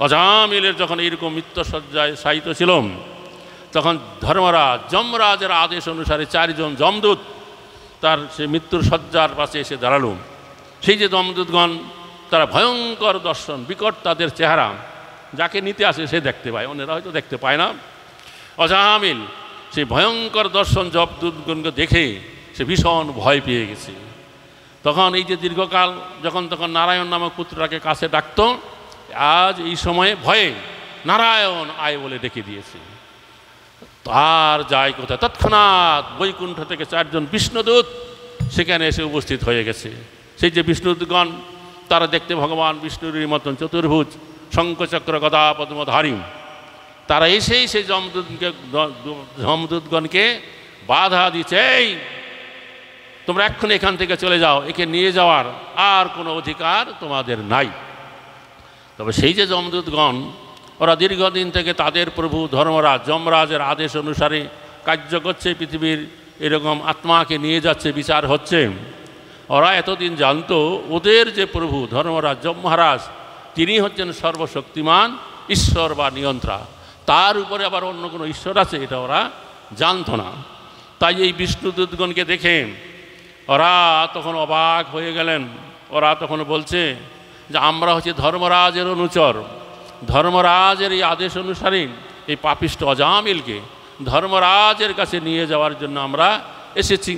অজামিলের যখন এইরকম মৃত্যুসজ্জায় শায়িত ছিল, তখন ধর্মরাজ যমরাজের আদেশ অনুসারে 4 জন যমদূত তার সে মৃত্যুর শয্যার পাশে এসে দাঁড়ালো। সেই যে যমদূতগণ, তারা ভয়ঙ্কর দর্শন, বিকট তাদের চেহারা, যাকে নিতে আসে সে দেখতে পায়, অন্যরা হয়তো দেখতে পায় না। অজামিল সেই ভয়ঙ্কর দর্শন যমদূতগণকে দেখে সে ভীষণ ভয় পেয়ে গেছে। তখন এই যে দীর্ঘকাল যখন তখন নারায়ণ নামক পুত্রটাকে কাছে ডাকত, আজ এই সময়ে ভয়ে নারায়ণ আয় বলে ডেকে দিয়েছে। তার যায় কোথায়, তৎক্ষণাৎ বৈকুণ্ঠ থেকে 4 জন বিষ্ণুদূত সেখানে এসে উপস্থিত হয়ে গেছে। সেই যে বিষ্ণুদূতগণ, তারা দেখতে ভগবান বিষ্ণুর মতন চতুর্ভুজ, শঙ্খচক্র গদা পদ্মধারী। তারা এসেই সেই যমদূতগণকে বাধা দিচ্ছে, এই তোমরা এক্ষুনি এখান থেকে চলে যাও, একে নিয়ে যাওয়ার আর কোনো অধিকার তোমাদের নাই। তবে সেই যে যমদূতগণ, ওরা দীর্ঘদিন থেকে তাদের প্রভু ধর্মরাজ যমরাজের আদেশ অনুসারে কার্য করছে, পৃথিবীর এরকম আত্মাকে নিয়ে যাচ্ছে, বিচার হচ্ছে। ওরা এতদিন জানতো ওদের যে প্রভু ধর্মরাজ যম মহারাজ, তিনি হচ্ছেন সর্বশক্তিমান ঈশ্বর বা নিয়ন্ত্রা, তার উপরে আবার অন্য কোনো ঈশ্বর আছে, এটা ওরা জানতো না। তাই এই বিষ্ণুদূতগণকে দেখে ওরা তখন অবাক হয়ে গেলেন। ওরা তখন বলছে যে আমরা হচ্ছে ধর্মরাজের অনুচর, ধর্মরাজের এই আদেশ অনুসারে এই পাপিষ্ঠ অজামিলকে ধর্মরাজের কাছে নিয়ে যাওয়ার জন্য আমরা এসেছি,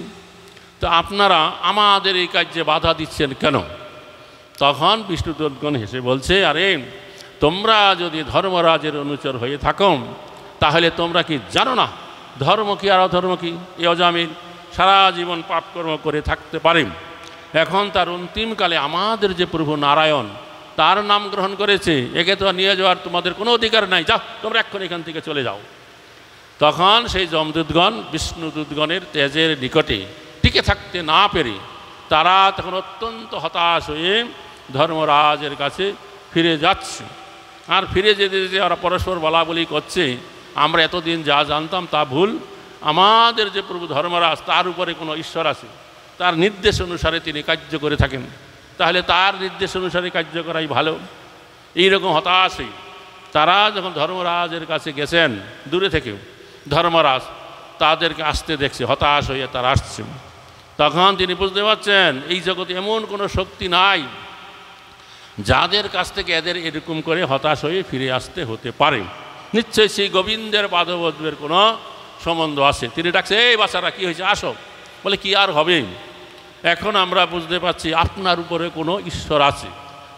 তো আপনারা আমাদের এই কাজে বাধা দিচ্ছেন কেন? তখন বিষ্ণুদূতগণ হেসে বলছে, আরে তোমরা যদি ধর্মরাজের অনুচর হয়ে থাকো, তাহলে তোমরা কি জানো না ধর্ম কি আর অধর্ম কি? এই অজামিল সারা জীবন পাপকর্ম করে থাকতে পারে, এখন তার অন্তিমকালে আমাদের যে প্রভু নারায়ণ, তার নাম গ্রহণ করেছে, একে তো নিয়ে যাওয়ার তোমাদের কোনো অধিকার নাই, যাও তোমরা এখন এখান থেকে চলে যাও। তখন সেই যমদূতগণ বিষ্ণুদূতগণের তেজের নিকটে টিকে থাকতে না পেরে তারা তখন অত্যন্ত হতাশ হয়ে ধর্মরাজের কাছে ফিরে যাচ্ছে। আর ফিরে যেতে যেতে ওরা পরস্পর বলা বলি করছে, আমরা এতদিন যা জানতাম তা ভুল, আমাদের যে প্রভু ধর্মরাজ, তার উপরে কোনো ঈশ্বর আছে, তার নির্দেশ অনুসারে তিনি কার্য করে থাকেন, তাহলে তার নির্দেশ অনুসারে কার্য করাই ভালো। এইরকম হতাশই তারা যখন ধর্মরাজের কাছে গেছেন, দূরে থেকে ধর্মরাজ তাদেরকে আসতে দেখছে, হতাশ হয়ে তারা আসছে। তখন তিনি বুঝতে পারছেন এই জগতে এমন কোনো শক্তি নাই যাদের কাছ থেকে এদের এরকম করে হতাশ হয়ে ফিরে আসতে হতে পারে। নিশ্চয়ই সেই গোবিন্দের পাদপদ্মের কোনো সম্বন্ধ আছে। তিনি ডাকছে, এই বাচ্চারা কী হয়েছে, আসো। বলে কি আর হবে, এখন আমরা বুঝতে পারছি আপনার উপরে কোনো ঈশ্বর আছে,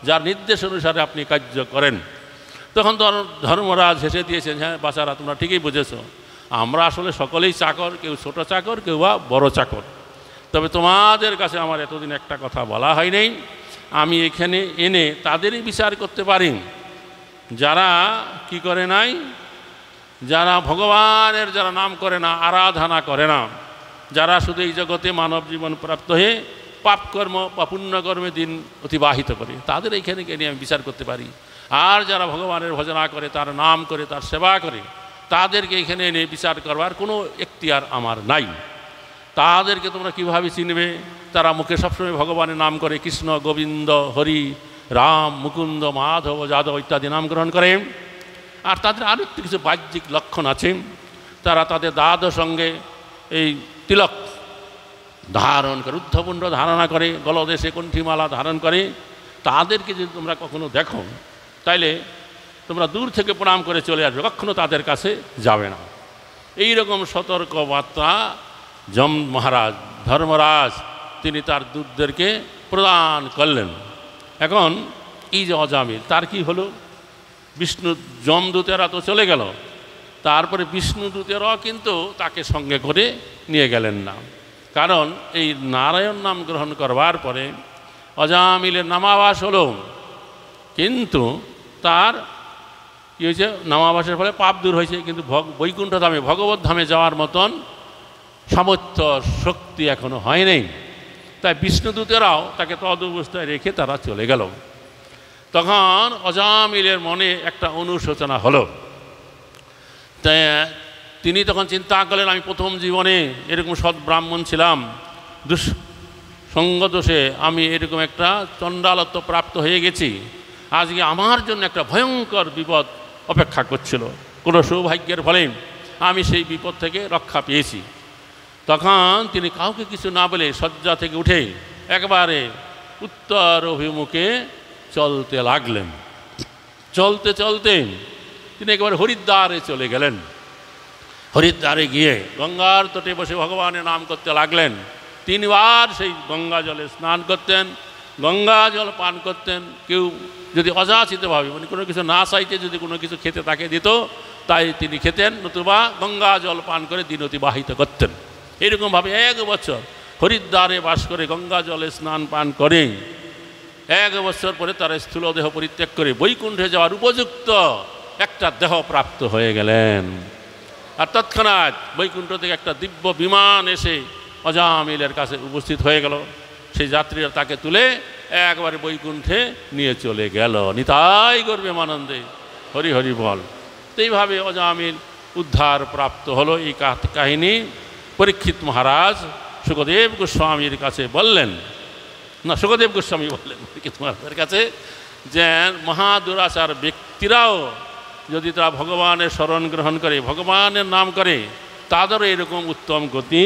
যার নির্দেশ অনুসারে আপনি কার্য করেন। তখন ধর্মরাজ হেসে দিয়েছেন, হ্যাঁ বাচ্চারা তোমরা ঠিকই বুঝেছ, আমরা আসলে সকলেই চাকর, কেউ ছোট চাকর, কেউ বা বড় চাকর। তবে তোমাদের কাছে আমার এতদিন একটা কথা বলা হয়নি, আমি এখানে এনে তাদেরই বিচার করতে পারি যারা কি করে নাই, যারা ভগবানের যারা নাম করে না, আরাধনা করে না, যারা শুধু এই জগতে মানব জীবন প্রাপ্ত হয়ে পাপকর্ম বা পুণ্যকর্মে দিন অতিবাহিত করে, তাদের এইখানে নিয়ে আমি বিচার করতে পারি। আর যারা ভগবানের ভজনা করে, তার নাম করে, তার সেবা করে, তাদেরকে এখানে এনে বিচার করবার কোনো এখতিয়ার আমার নাই। তাদেরকে তোমরা কীভাবে চিনবে? তারা মুখে সবসময় ভগবানের নাম করে, কৃষ্ণ, গোবিন্দ, হরি, রাম, মুকুন্দ, মাধব, যাদব ইত্যাদি নাম গ্রহণ করে। আর তাদের আরও একটু কিছু বাহ্যিক লক্ষণ আছে। তারা তাদের দাদ সঙ্গে এই তিলক ধারণ করে, ঊর্ধ্বপুণ্ড ধারণা করে, গলদেশে কণ্ঠীমালা ধারণ করে। তাদেরকে যদি তোমরা কখনো দেখো, তাইলে তোমরা দূর থেকে প্রণাম করে চলে আসবে, কখনো তাদের কাছে যাবে না। এই রকম সতর্ক বার্তা যম মহারাজ ধর্মরাজ তিনি তার দূতদেরকে প্রদান করলেন। এখন এই যে অজামিল, তার কি হলো? বিষ্ণু যমদূতেরা তো চলে গেল, তারপরে বিষ্ণুদূতেরাও কিন্তু তাকে সঙ্গে করে নিয়ে গেলেন না। কারণ এই নারায়ণ নাম গ্রহণ করবার পরে অজামিলের নামাবাস হলো, কিন্তু তার কী হয়েছে? নামাবাসের ফলে পাপ দূর হয়েছে, কিন্তু বৈকুণ্ঠ ধামে, ভগবত ধামে যাওয়ার মতন সামর্থ্য শক্তি এখনো হয় নাই। তাই বিষ্ণুদূতেরাও তাকে তদ অবস্থায় রেখে তারা চলে গেল। তখন অজামিলের মনে একটা অনুশোচনা হলো। তাই তিনি তখন চিন্তা করলেন, আমি প্রথম জীবনে এরকম সৎ ব্রাহ্মণ ছিলাম, সঙ্গদোষে আমি এরকম একটা চণ্ডালত্ব প্রাপ্ত হয়ে গেছি। আজকে আমার জন্য একটা ভয়ঙ্কর বিপদ অপেক্ষা করছিল। কোনো সৌভাগ্যের ফলে আমি সেই বিপদ থেকে রক্ষা পেয়েছি। তখন তিনি কাউকে কিছু না বলে শয্যা থেকে উঠে একবারে উত্তর অভিমুখে চলতে লাগলেন। চলতে চলতে তিনি একবারে হরিদ্বারে চলে গেলেন। হরিদ্বারে গিয়ে গঙ্গার তটে বসে ভগবানের নাম করতে লাগলেন। 3 বার সেই গঙ্গা জলে স্নান করতেন, গঙ্গা জল পান করতেন। কেউ যদি অযাচিতভাবে, মানে কোনো কিছু না চাইতে যদি কোনো কিছু খেতে তাকে দিত, তাই তিনি খেতেন, নতুবা গঙ্গা জল পান করে দিন অতিবাহিত করতেন। এরকমভাবে 1 বছর হরিদ্বারে বাস করে গঙ্গা জলে স্নান পান করে 1 বছর পরে তারা স্থূল দেহ পরিত্যাগ করে বৈকুণ্ঠে যাওয়ার উপযুক্ত একটা দেহ প্রাপ্ত হয়ে গেলেন। আর তৎক্ষণাৎ বৈকুণ্ঠ থেকে একটা দিব্য বিমান এসে অজামিলের কাছে উপস্থিত হয়ে গেল। সেই যাত্রীরা তাকে তুলে একবারে বৈকুণ্ঠে নিয়ে চলে গেল। নিতাই গর্বে আনন্দে হরি হরি বল। তো এইভাবে অজামিল উদ্ধার প্রাপ্ত হলো। এই কাহিনী পরীক্ষিত মহারাজ সুখদেব গোস্বামীর কাছে বললেন, না সুখদেব গোস্বামী বললেন পরীক্ষিত মহারাজের কাছে, যে মহাদুরাচার ব্যক্তিরাও যদি তারা ভগবানের শরণ গ্রহণ করে, ভগবানের নাম করে, তাদেরও এরকম উত্তম গতি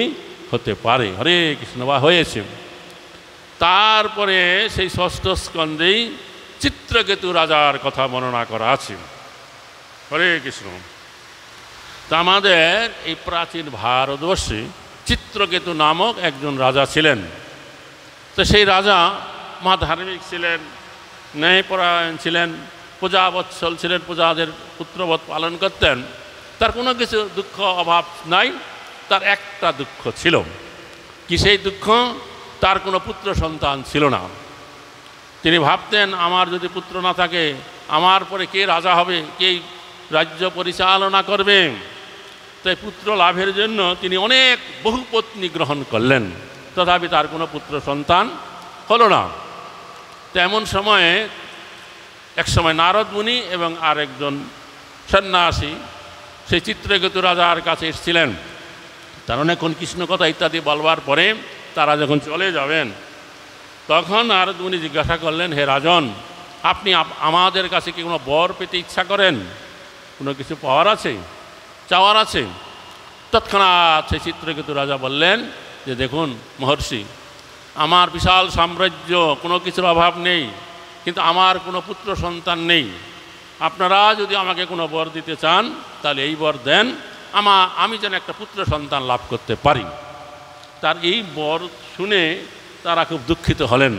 হতে পারে। হরে কৃষ্ণ বা হয়েছে। তারপরে সেই 6ষ্ঠ স্কন্ধেই চিত্রকেতু রাজার কথা বর্ণনা করা আছে। হরে কৃষ্ণ। তা আমাদের এই প্রাচীন ভারতবর্ষে চিত্রকেতু নামক একজন রাজা ছিলেন। তো সেই রাজা মহা ধার্মিক ছিলেন, ন্যায়পরায়ণ ছিলেন, প্রজাবৎসল ছিলেন, প্রজাদের পুত্রবৎ পালন করতেন। তার কোনো কিছু দুঃখ অভাব নাই। তার একটা দুঃখ ছিল। কি সেই দুঃখ? তার কোনো পুত্র সন্তান ছিল না। তিনি ভাবতেন, আমার যদি পুত্র না থাকে, আমার পরে কে রাজা হবে, কে রাজ্য পরিচালনা করবে? তাই পুত্র লাভের জন্য তিনি অনেক বহু পত্নী গ্রহণ করলেন, তথাপি তার কোনো পুত্র সন্তান হলো না। তো এমন সময়ে একসময় নারদ মুনি এবং আরেকজন সন্ন্যাসী সেই চিত্রকেতু রাজার কাছে এসেছিলেন। তার অনেকক্ষণ কৃষ্ণ কথা ইত্যাদি বলবার পরে তারা যখন চলে যাবেন, তখন নারদ মুনি জিজ্ঞাসা করলেন, হে রাজন, আপনি আমাদের কাছে কি কোনো বর পেতে ইচ্ছা করেন? কোনো কিছু পাওয়ার আছে, চাওয়ার আছে? তৎক্ষণাৎ সেই চিত্রকেতু রাজা বললেন যে, দেখুন মহর্ষি, আমার বিশাল সাম্রাজ্য, কোনো কিছুর অভাব নেই, কিন্তু আমার কোনো পুত্র সন্তান নেই। আপনারা যদি আমাকে কোনো বর দিতে চান, তাহলে এই বর দেন, আমি যেন একটা পুত্র সন্তান লাভ করতে পারি। তার এই বর শুনে তারা খুব দুঃখিত হলেন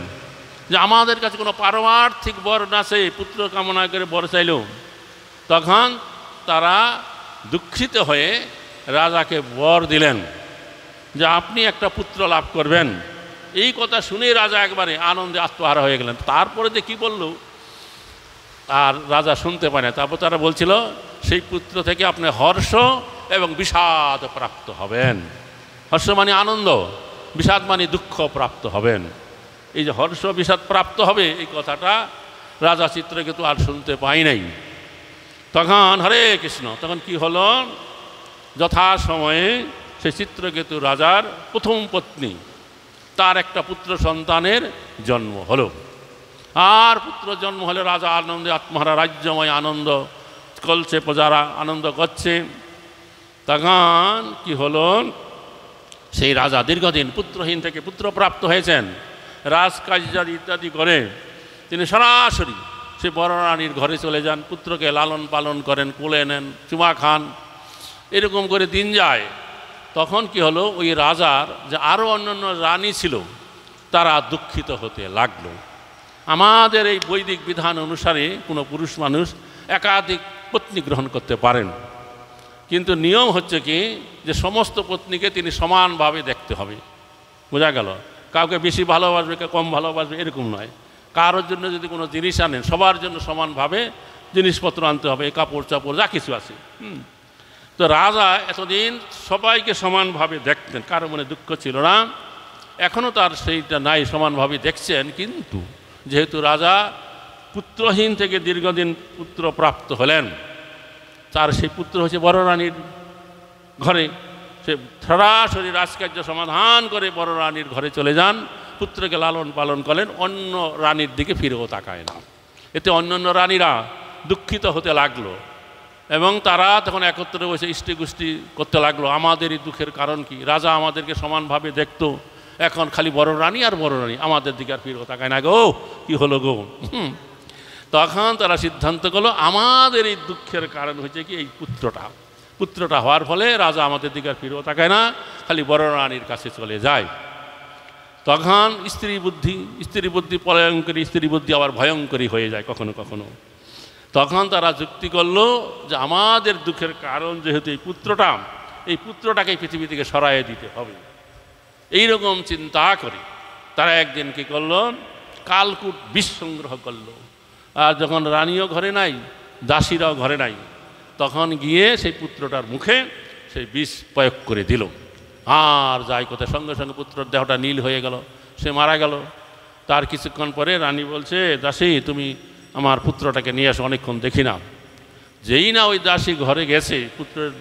যে আমাদের কাছে কোনো পারমার্থিক বর না, সেই পুত্র কামনা করে বর চাইল। তখন তারা দুঃখিত হয়ে রাজাকে বর দিলেন যে আপনি একটা পুত্র লাভ করবেন, এই কথা শুনেই রাজা একবারে আনন্দে আত্মহারা হয়ে গেলেন। তারপরে যে কী বলল আর রাজা শুনতে পায় না। তারপর তারা বলছিল সেই পুত্র থেকে আপনি হর্ষ এবং বিষাদ প্রাপ্ত হবেন। হর্ষ মানে আনন্দ, বিষাদ মানে দুঃখ প্রাপ্ত হবেন। এই যে হর্ষ বিষাদ প্রাপ্ত হবে এই কথাটা রাজা চিত্রকেতু আর শুনতে পাই নাই। তখন হরে কৃষ্ণ, তখন কি হলো, যথাসময়ে সে চিত্রকেতু রাজার প্রথম পত্নী তার একটা পুত্র সন্তানের জন্ম হলো। আর পুত্র জন্ম হলে রাজা আনন্দে আত্মহারা, রাজ্যময় আনন্দ চলছে, প্রজারা আনন্দ করছে। তখন কি হলো, সেই রাজা দীর্ঘদিন পুত্রহীন থেকে পুত্রপ্রাপ্ত হয়েছেন। রাজকার্যাদি ইত্যাদি করে তিনি সরাসরি সে বড় রানীর ঘরে চলে যান, পুত্রকে লালন পালন করেন, কোলে নেন, চুমা খান, এরকম করে দিন যায়। তখন কি হলো, ওই রাজার যে আরও অন্যান্য রানী ছিল তারা দুঃখিত হতে লাগলো। আমাদের এই বৈদিক বিধান অনুসারে কোনো পুরুষ মানুষ একাধিক পত্নী গ্রহণ করতে পারেন, কিন্তু নিয়ম হচ্ছে কি যে সমস্ত পত্নীকে তিনি সমানভাবে দেখতে হবে। বোঝা গেল? কাউকে বেশি ভালোবাসবে, কেউ কম ভালোবাসবে এরকম নয়। কারোর জন্য যদি কোনো জিনিস আনেন সবার জন্য সমানভাবে জিনিসপত্র আনতে হবে, কাপড় চাপড় যা কিছু আছে। তো রাজা এতদিন সবাইকে সমানভাবে দেখতেন, কারো মনে দুঃখ ছিল না। এখনও তার সেইটা নাই, সমানভাবে দেখছেন। কিন্তু যেহেতু রাজা পুত্রহীন থেকে দীর্ঘদিন পুত্র প্রাপ্ত হলেন, তার সেই পুত্র হচ্ছে বড় রানীর ঘরে। সে সরাসরি রাজকার্য সমাধান করে বড় রানীর ঘরে চলে যান, পুত্রকে লালন পালন করেন, অন্য রানীর দিকে ফিরেও তাকায় না। এতে অন্যান্য রানীরা দুঃখিত হতে লাগলো এবং তারা তখন একত্রে বসে ইষ্টি গুষ্টি করতে লাগলো, আমাদের এই দুঃখের কারণ কি? রাজা আমাদেরকে সমানভাবে দেখতো, এখন খালি বড় রানী আর বড় রানী, আমাদের দিকে আর ফিরেও তাকায় না গো, কি হলো গো? তখন তারা সিদ্ধান্ত করলো আমাদের এই দুঃখের কারণ হচ্ছে কি এই পুত্রটা হওয়ার ফলে রাজা আমাদের দিকে আর ফিরেও তাকায় না, খালি বড় রানীর কাছে চলে যায়। তখন স্ত্রী বুদ্ধি প্রলয়ঙ্করী, স্ত্রী বুদ্ধি আবার ভয়ঙ্করী হয়ে যায় কখনো কখনো। তখন তারা যুক্তি করলো যে আমাদের দুঃখের কারণ যেহেতু এই পুত্রটাকে পৃথিবী থেকে সরাইয়ে দিতে হবে। এইরকম চিন্তা করে তারা একদিন কি করলো, কালকূট বিষ সংগ্রহ করলো। আর যখন রানীও ঘরে নাই, দাসীরাও ঘরে নাই, তখন গিয়ে সেই পুত্রটার মুখে সেই বিষ প্রয়োগ করে দিল। আর যাই কথা, সঙ্গে সঙ্গে পুত্রের দেহটা নীল হয়ে গেল, সে মারা গেল। তার কিছুক্ষণ পরে রানী বলছে, দাসী তুমি আমার পুত্রটাকে নিয়ে আসো, অনেকক্ষণ দেখি না। যেই না ওই দাসী ঘরে গেছে, পুত্রের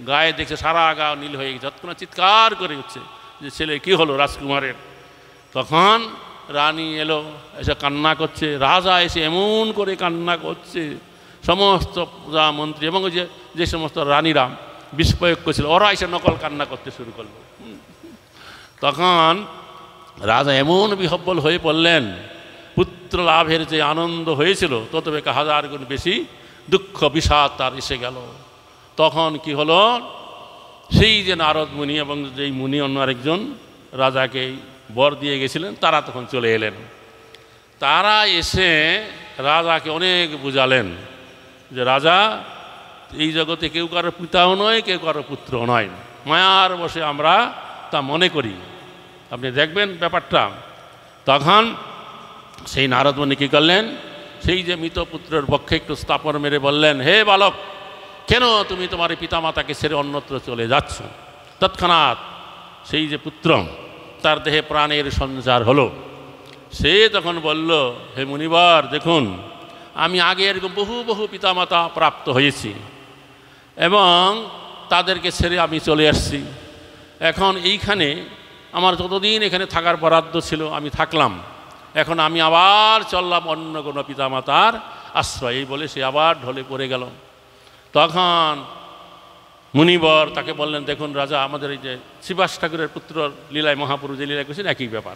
গায়ে দেখছে সারা গা নীল হয়ে গেছে, তৎক্ষণাৎ চিৎকার করে উঠছে যে ছেলে কি হলো রাজকুমারের। তখন রানী এলো, এসে কান্না করছে। রাজা এসে এমন করে কান্না করছে, সমস্ত প্রজা মন্ত্রী এবং যে সমস্ত রানীরা বিষ প্রয়োগ করছিল ওরা এসে নকল কান্না করতে শুরু করলো। তখন রাজা এমন বিহব্বল হয়ে পড়লেন, পুত্র লাভের যে আনন্দ হয়েছিল তত বেকা 1000 গুণ বেশি দুঃখ বিষাদ তার এসে গেল। তখন কি হলো, সেই যে নারদ মুনি এবং যেই মুনি অন্য আরেকজন রাজাকে বর দিয়ে গেছিলেন, তারা তখন চলে এলেন। তারা এসে রাজাকে অনেক বুঝালেন যে রাজা, এই জগতে কেউ কারো পিতাও নয়, কেউ কারো পুত্রও নয়, মায়ার বসে আমরা তা মনে করি, আপনি দেখবেন ব্যাপারটা। তখন সেই নারদ মুনি কী করলেন, সেই যে মৃত পুত্রের পক্ষে একটু স্থাপন মেরে বললেন, হে বালক, কেন তুমি তোমার পিতামাতাকে ছেড়ে অন্যত্র চলে যাচ্ছ? তৎক্ষণাৎ সেই যে পুত্র, তার দেহে প্রাণের সঞ্চার হলো। সে তখন বলল, হে মুনিবর, দেখুন আমি আগে এরকম বহু পিতামাতা প্রাপ্ত হয়েছি এবং তাদেরকে ছেড়ে আমি চলে আসছি। এখন এইখানে আমার যতদিন এখানে থাকার বরাদ্দ ছিল আমি থাকলাম, এখন আমি আবার চললাম অন্য কোনো পিতামাতার আশ্রয়। এই বলে সে আবার ঢলে পড়ে গেল। তখন মুনিবর তাকে বললেন, দেখুন রাজা, আমাদের এই যে শ্রীবাস ঠাকুরের পুত্র লীলায় মহাপুরুষ যে লীলা করছেন একই ব্যাপার।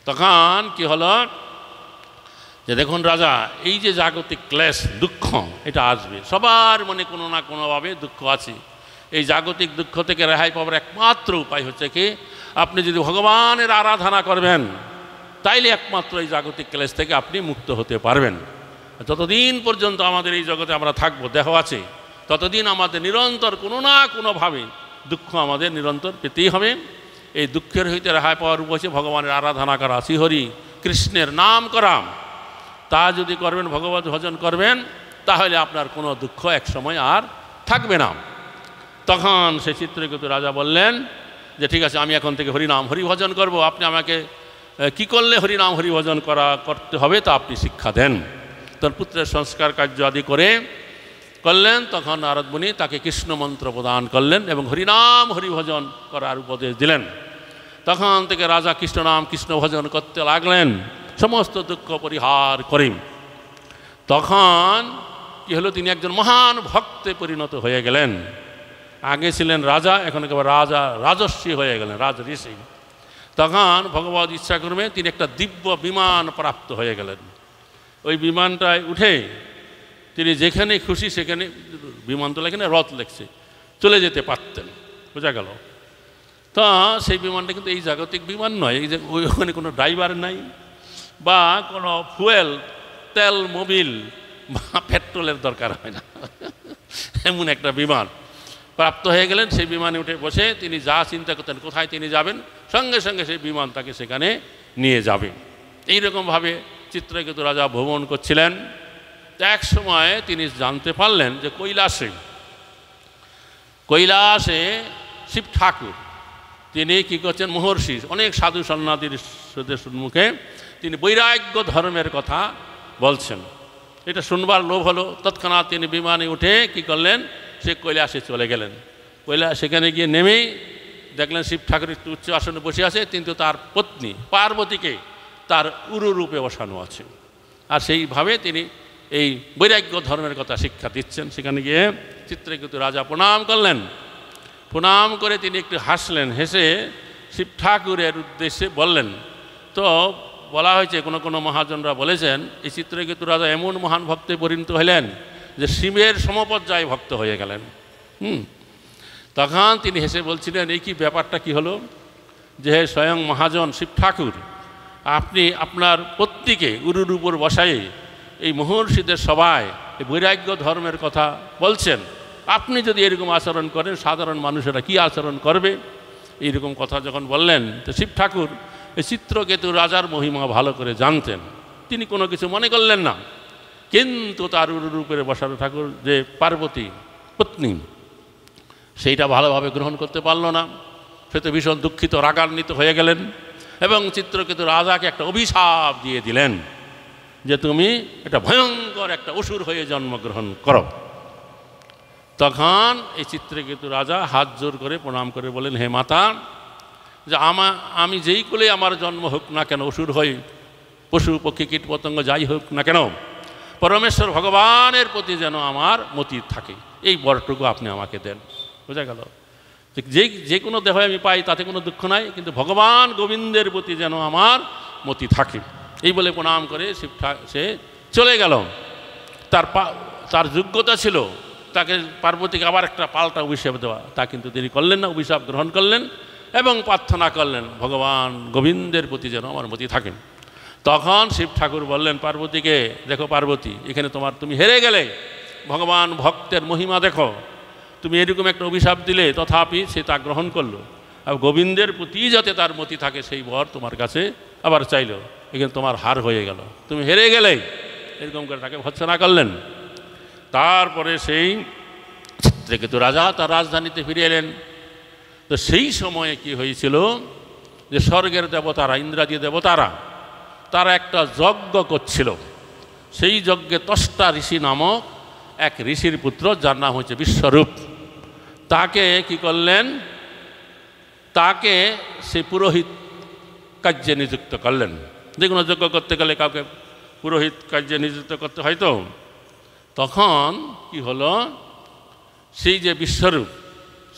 তখন কি হলো যে দেখুন রাজা, এই যে জাগতিক ক্লেশ দুঃখ এটা আসবে, সবার মনে কোনো না কোনোভাবে দুঃখ আছে। এই জাগতিক দুঃখ থেকে রেহাই পাওয়ার একমাত্র উপায় হচ্ছে কি, আপনি যদি ভগবানের আরাধনা করবেন তাইলে একমাত্র এই জাগতিক ক্লেশ থেকে আপনি মুক্ত হতে পারবেন। যতদিন পর্যন্ত আমাদের এই জগতে আমরা থাকবো, দেহ আছে, ততদিন আমাদের নিরন্তর কোনো না কোনোভাবে দুঃখ আমাদের নিরন্তর পেতেই হবে। এই দুঃখের হইতে রেহাই পাওয়ার উপায় হচ্ছে ভগবানের আরাধনা করা, শ্রীহরি কৃষ্ণের নাম করা। তা যদি করবেন, ভগবত ভজন করবেন, তাহলে আপনার কোনো দুঃখ একসময় আর থাকবে না। তখন সে চিত্রকেতু রাজা বললেন যে ঠিক আছে, আমি এখন থেকে হরিনাম হরিভজন করব, আপনি আমাকে কি করলে হরিনাম হরিভজন করতে হবে তা আপনি শিক্ষা দেন। তার পুত্রের সংস্কার কার্য আদি করলেন। তখন নারদ মুনি তাকে কৃষ্ণ মন্ত্র প্রদান করলেন এবং হরিনাম হরিভজন করার উপদেশ দিলেন। তখন থেকে রাজা কৃষ্ণনাম কৃষ্ণ ভজন করতে লাগলেন, সমস্ত দুঃখ পরিহার করে। তখন কি হলো, তিনি একজন মহান ভক্তে পরিণত হয়ে গেলেন। আগে ছিলেন রাজা, এখন একেবারে রাজর্ষি হয়ে গেলেন, রাজ ঋষি। তখন ভগবত ইচ্ছাক্রমে তিনি একটা দিব্য বিমান প্রাপ্ত হয়ে গেলেন। ওই বিমানটায় উঠে তিনি যেখানে খুশি সেখানে, বিমান তো এখানে রথ লেখছে, চলে যেতে পারতেন, বোঝা গেল। তা সেই বিমানটা কিন্তু এই জাগতিক বিমান নয়, এই যে ওখানে কোনো ড্রাইভার নাই বা কোনো ফুয়েল, তেল, মোবিল বা পেট্রোলের দরকার হয় না, এমন একটা বিমান প্রাপ্ত হয়ে গেলেন। সেই বিমানে উঠে বসে তিনি যা চিন্তা করতেন, কোথায় তিনি যাবেন, সঙ্গে সঙ্গে সেই বিমান তাকে সেখানে নিয়ে যাবে। এইরকমভাবে চিত্রকেতু রাজা ভ্রমণ করছিলেন। এক সময় তিনি জানতে পারলেন যে কৈলাসে শিব ঠাকুর তিনি কী করছেন, মহর্ষি অনেক সাধু সন্ন্যাসীর সম্মুখে তিনি বৈরাগ্য ধর্মের কথা বলছেন। এটা শুনবার লোভ হলো, তৎক্ষণাৎ তিনি বিমানে উঠে কি করলেন, সে কৈলাসে চলে গেলেন। সেখানে গিয়ে নেমেই দেখলেন শিব ঠাকুর একটু উচ্চ আসনে বসে আছে, কিন্তু তার পত্নী পার্বতীকে তার উরু রূপে বসানো আছে। আর সেইভাবে তিনি এই বৈরাগ্য ধর্মের কথা শিক্ষা দিচ্ছেন। সেখানে গিয়ে চিত্রকেতু রাজা প্রণাম করলেন। প্রণাম করে তিনি একটু হাসলেন, হেসে শিব ঠাকুরের উদ্দেশ্যে বললেন। তো বলা হয়েছে, কোনো মহাজনরা বলেছেন এই চিত্রকেতু রাজা এমন মহান ভক্তে পরিণত হলেন যে শিবের সমপর্যায়ে ভক্ত হয়ে গেলেন। তখন তিনি হেসে বলছিলেন, এই কি ব্যাপারটা কি হলো, যে স্বয়ং মহাজন শিব ঠাকুর আপনি আপনার পত্নীকে উরুর উপর বসাই এই মহর্ষিদের সভায় এই বৈরাগ্য ধর্মের কথা বলছেন। আপনি যদি এরকম আচরণ করেন, সাধারণ মানুষেরা কি আচরণ করবে? এইরকম কথা যখন বললেন, তো শিব ঠাকুর এই চিত্রকেতু রাজার মহিমা ভালো করে জানতেন। তিনি কোনো কিছু মনে করলেন না, কিন্তু তার উরুর উপরে বসানো ঠাকুর যে পার্বতী পত্নী, সেইটা ভালোভাবে গ্রহণ করতে পারল না। সে তো ভীষণ দুঃখিত, রাগান্বিত হয়ে গেলেন এবং চিত্রকেতু রাজাকে একটা অভিশাপ দিয়ে দিলেন যে তুমি একটা ভয়ঙ্কর একটা অসুর হয়ে জন্মগ্রহণ করো। তখন এই চিত্রকেতু রাজা হাত জোর করে প্রণাম করে বলেন, হে মাতা, যে আমি যেই কোলে আমার জন্ম হোক না কেন, অসুর হই, পশু পক্ষী কীট পতঙ্গ যাই হোক না কেন, পরমেশ্বর ভগবানের প্রতি যেন আমার মতি থাকে, এই বরটুকু আপনি আমাকে দেন। বোঝা গেল, যে কোনো দেহ আমি পাই তাতে কোনো দুঃখ নাই, কিন্তু ভগবান গোবিন্দের প্রতি যেন আমার মতি থাকে, এই বলে প্রণাম করে সে চলে গেল। তার যোগ্যতা ছিল তাকে পার্বতীকে আবার একটা পাল্টা অভিশাপ দেওয়া, তা কিন্তু তিনি করলেন না। অভিশাপ গ্রহণ করলেন এবং প্রার্থনা করলেন ভগবান গোবিন্দের প্রতি যেন আমার মতি থাকেন। তখন শিব ঠাকুর বললেন পার্বতীকে, দেখো পার্বতী, এখানে তুমি হেরে গেলে, ভগবান ভক্তের মহিমা দেখো, তুমি এরকম একটা অভিশাপ দিলে তথাপি সে তা গ্রহণ করলো, আর গোবিন্দের প্রতি যাতে তার মতি থাকে সেই বর তোমার কাছে আবার চাইল, এখানে তোমার হার হয়ে গেল, তুমি হেরে গেলে, এরকম করে তাকে ভৎসনা করলেন। তারপরে সেই চিত্রকেতু রাজা তার রাজধানীতে ফিরে এলেন। তো সেই সময়ে কি হয়েছিল, যে স্বর্গের দেবতারা, ইন্দ্রাদি দেবতারা, তারা একটা যজ্ঞ করছিল। সেই যজ্ঞে ত্বষ্টা ঋষি নামক এক ঋষির পুত্র, যার নাম হচ্ছে বিশ্বরূপ, তাকে কি করলেন, তাকে সে পুরোহিত কার্যে নিযুক্ত করলেন। যে কোনো যজ্ঞ করতে গেলে কাউকে পুরোহিত কার্যে নিযুক্ত করতে হয়। তো তখন কি হলো, সেই যে বিশ্বরূপ,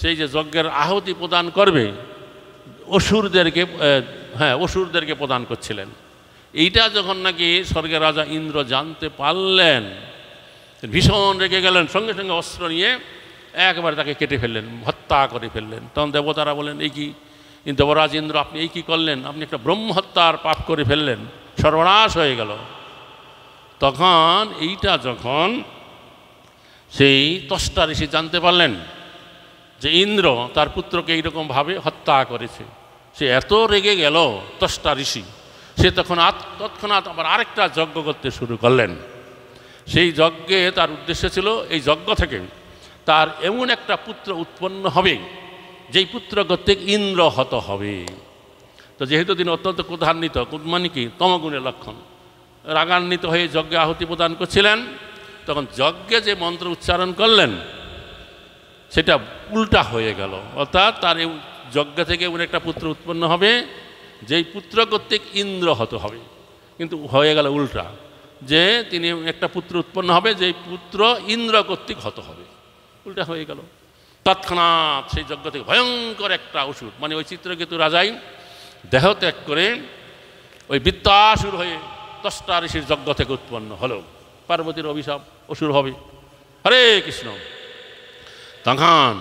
সেই যে যজ্ঞের আহুতি প্রদান করবে অসুরদেরকে প্রদান করছিলেন। এইটা যখন নাকি স্বর্গের রাজা ইন্দ্র জানতে পারলেন, ভীষণ রেগে গেলেন, সঙ্গে সঙ্গে অস্ত্র নিয়ে একবার তাকে কেটে ফেললেন, হত্যা করে ফেললেন। তখন দেবতারা বলেন, এই কি দেবরাজ ইন্দ্র, আপনি এই কি করলেন, আপনি একটা ব্রহ্মহত্যার পাপ করে ফেললেন, সর্বনাশ হয়ে গেল। তখন এইটা যখন সেই ত্বষ্টা ঋষি জানতে পারলেন যে ইন্দ্র তার পুত্রকে এইরকমভাবে হত্যা করেছে, সে এত রেগে গেল ত্বষ্টা ঋষি, সে তৎক্ষণাৎ আবার আরেকটা যজ্ঞ করতে শুরু করলেন। সেই যজ্ঞে তার উদ্দেশ্য ছিল এই যজ্ঞ থেকে তার এমন একটা পুত্র উৎপন্ন হবে যেই পুত্র কর্তৃক ইন্দ্র হত হবে। তো যেহেতু তিনি অত্যন্ত ক্রোধান্বিত, মানে কি তমগুণের লক্ষণ, রাগান্বিত হয়ে যজ্ঞে আহুতি প্রদান করছিলেন, তখন যজ্ঞে যে মন্ত্র উচ্চারণ করলেন সেটা উল্টা হয়ে গেল। অর্থাৎ তার এই যজ্ঞ থেকে এমন একটা পুত্র উৎপন্ন হবে যেই পুত্র কর্তৃক ইন্দ্র হত হবে, কিন্তু হয়ে গেল উল্টা, যে তিনি একটা পুত্র উৎপন্ন হবে যেই পুত্র ইন্দ্র কর্তৃক হত হবে, উল্টা হয়ে গেল। তৎক্ষণাৎ সেই যজ্ঞ থেকে ভয়ঙ্কর একটা অসুর, মানে ওই চিত্রকেতু রাজাই দেহ ত্যাগ করে ওই বৃত্তাসুর হয়ে ত্বষ্টা ঋষির যজ্ঞ থেকে উৎপন্ন হলো। পার্বতীর অভিশাপ, অসুর হবে। হরে কৃষ্ণ। তখন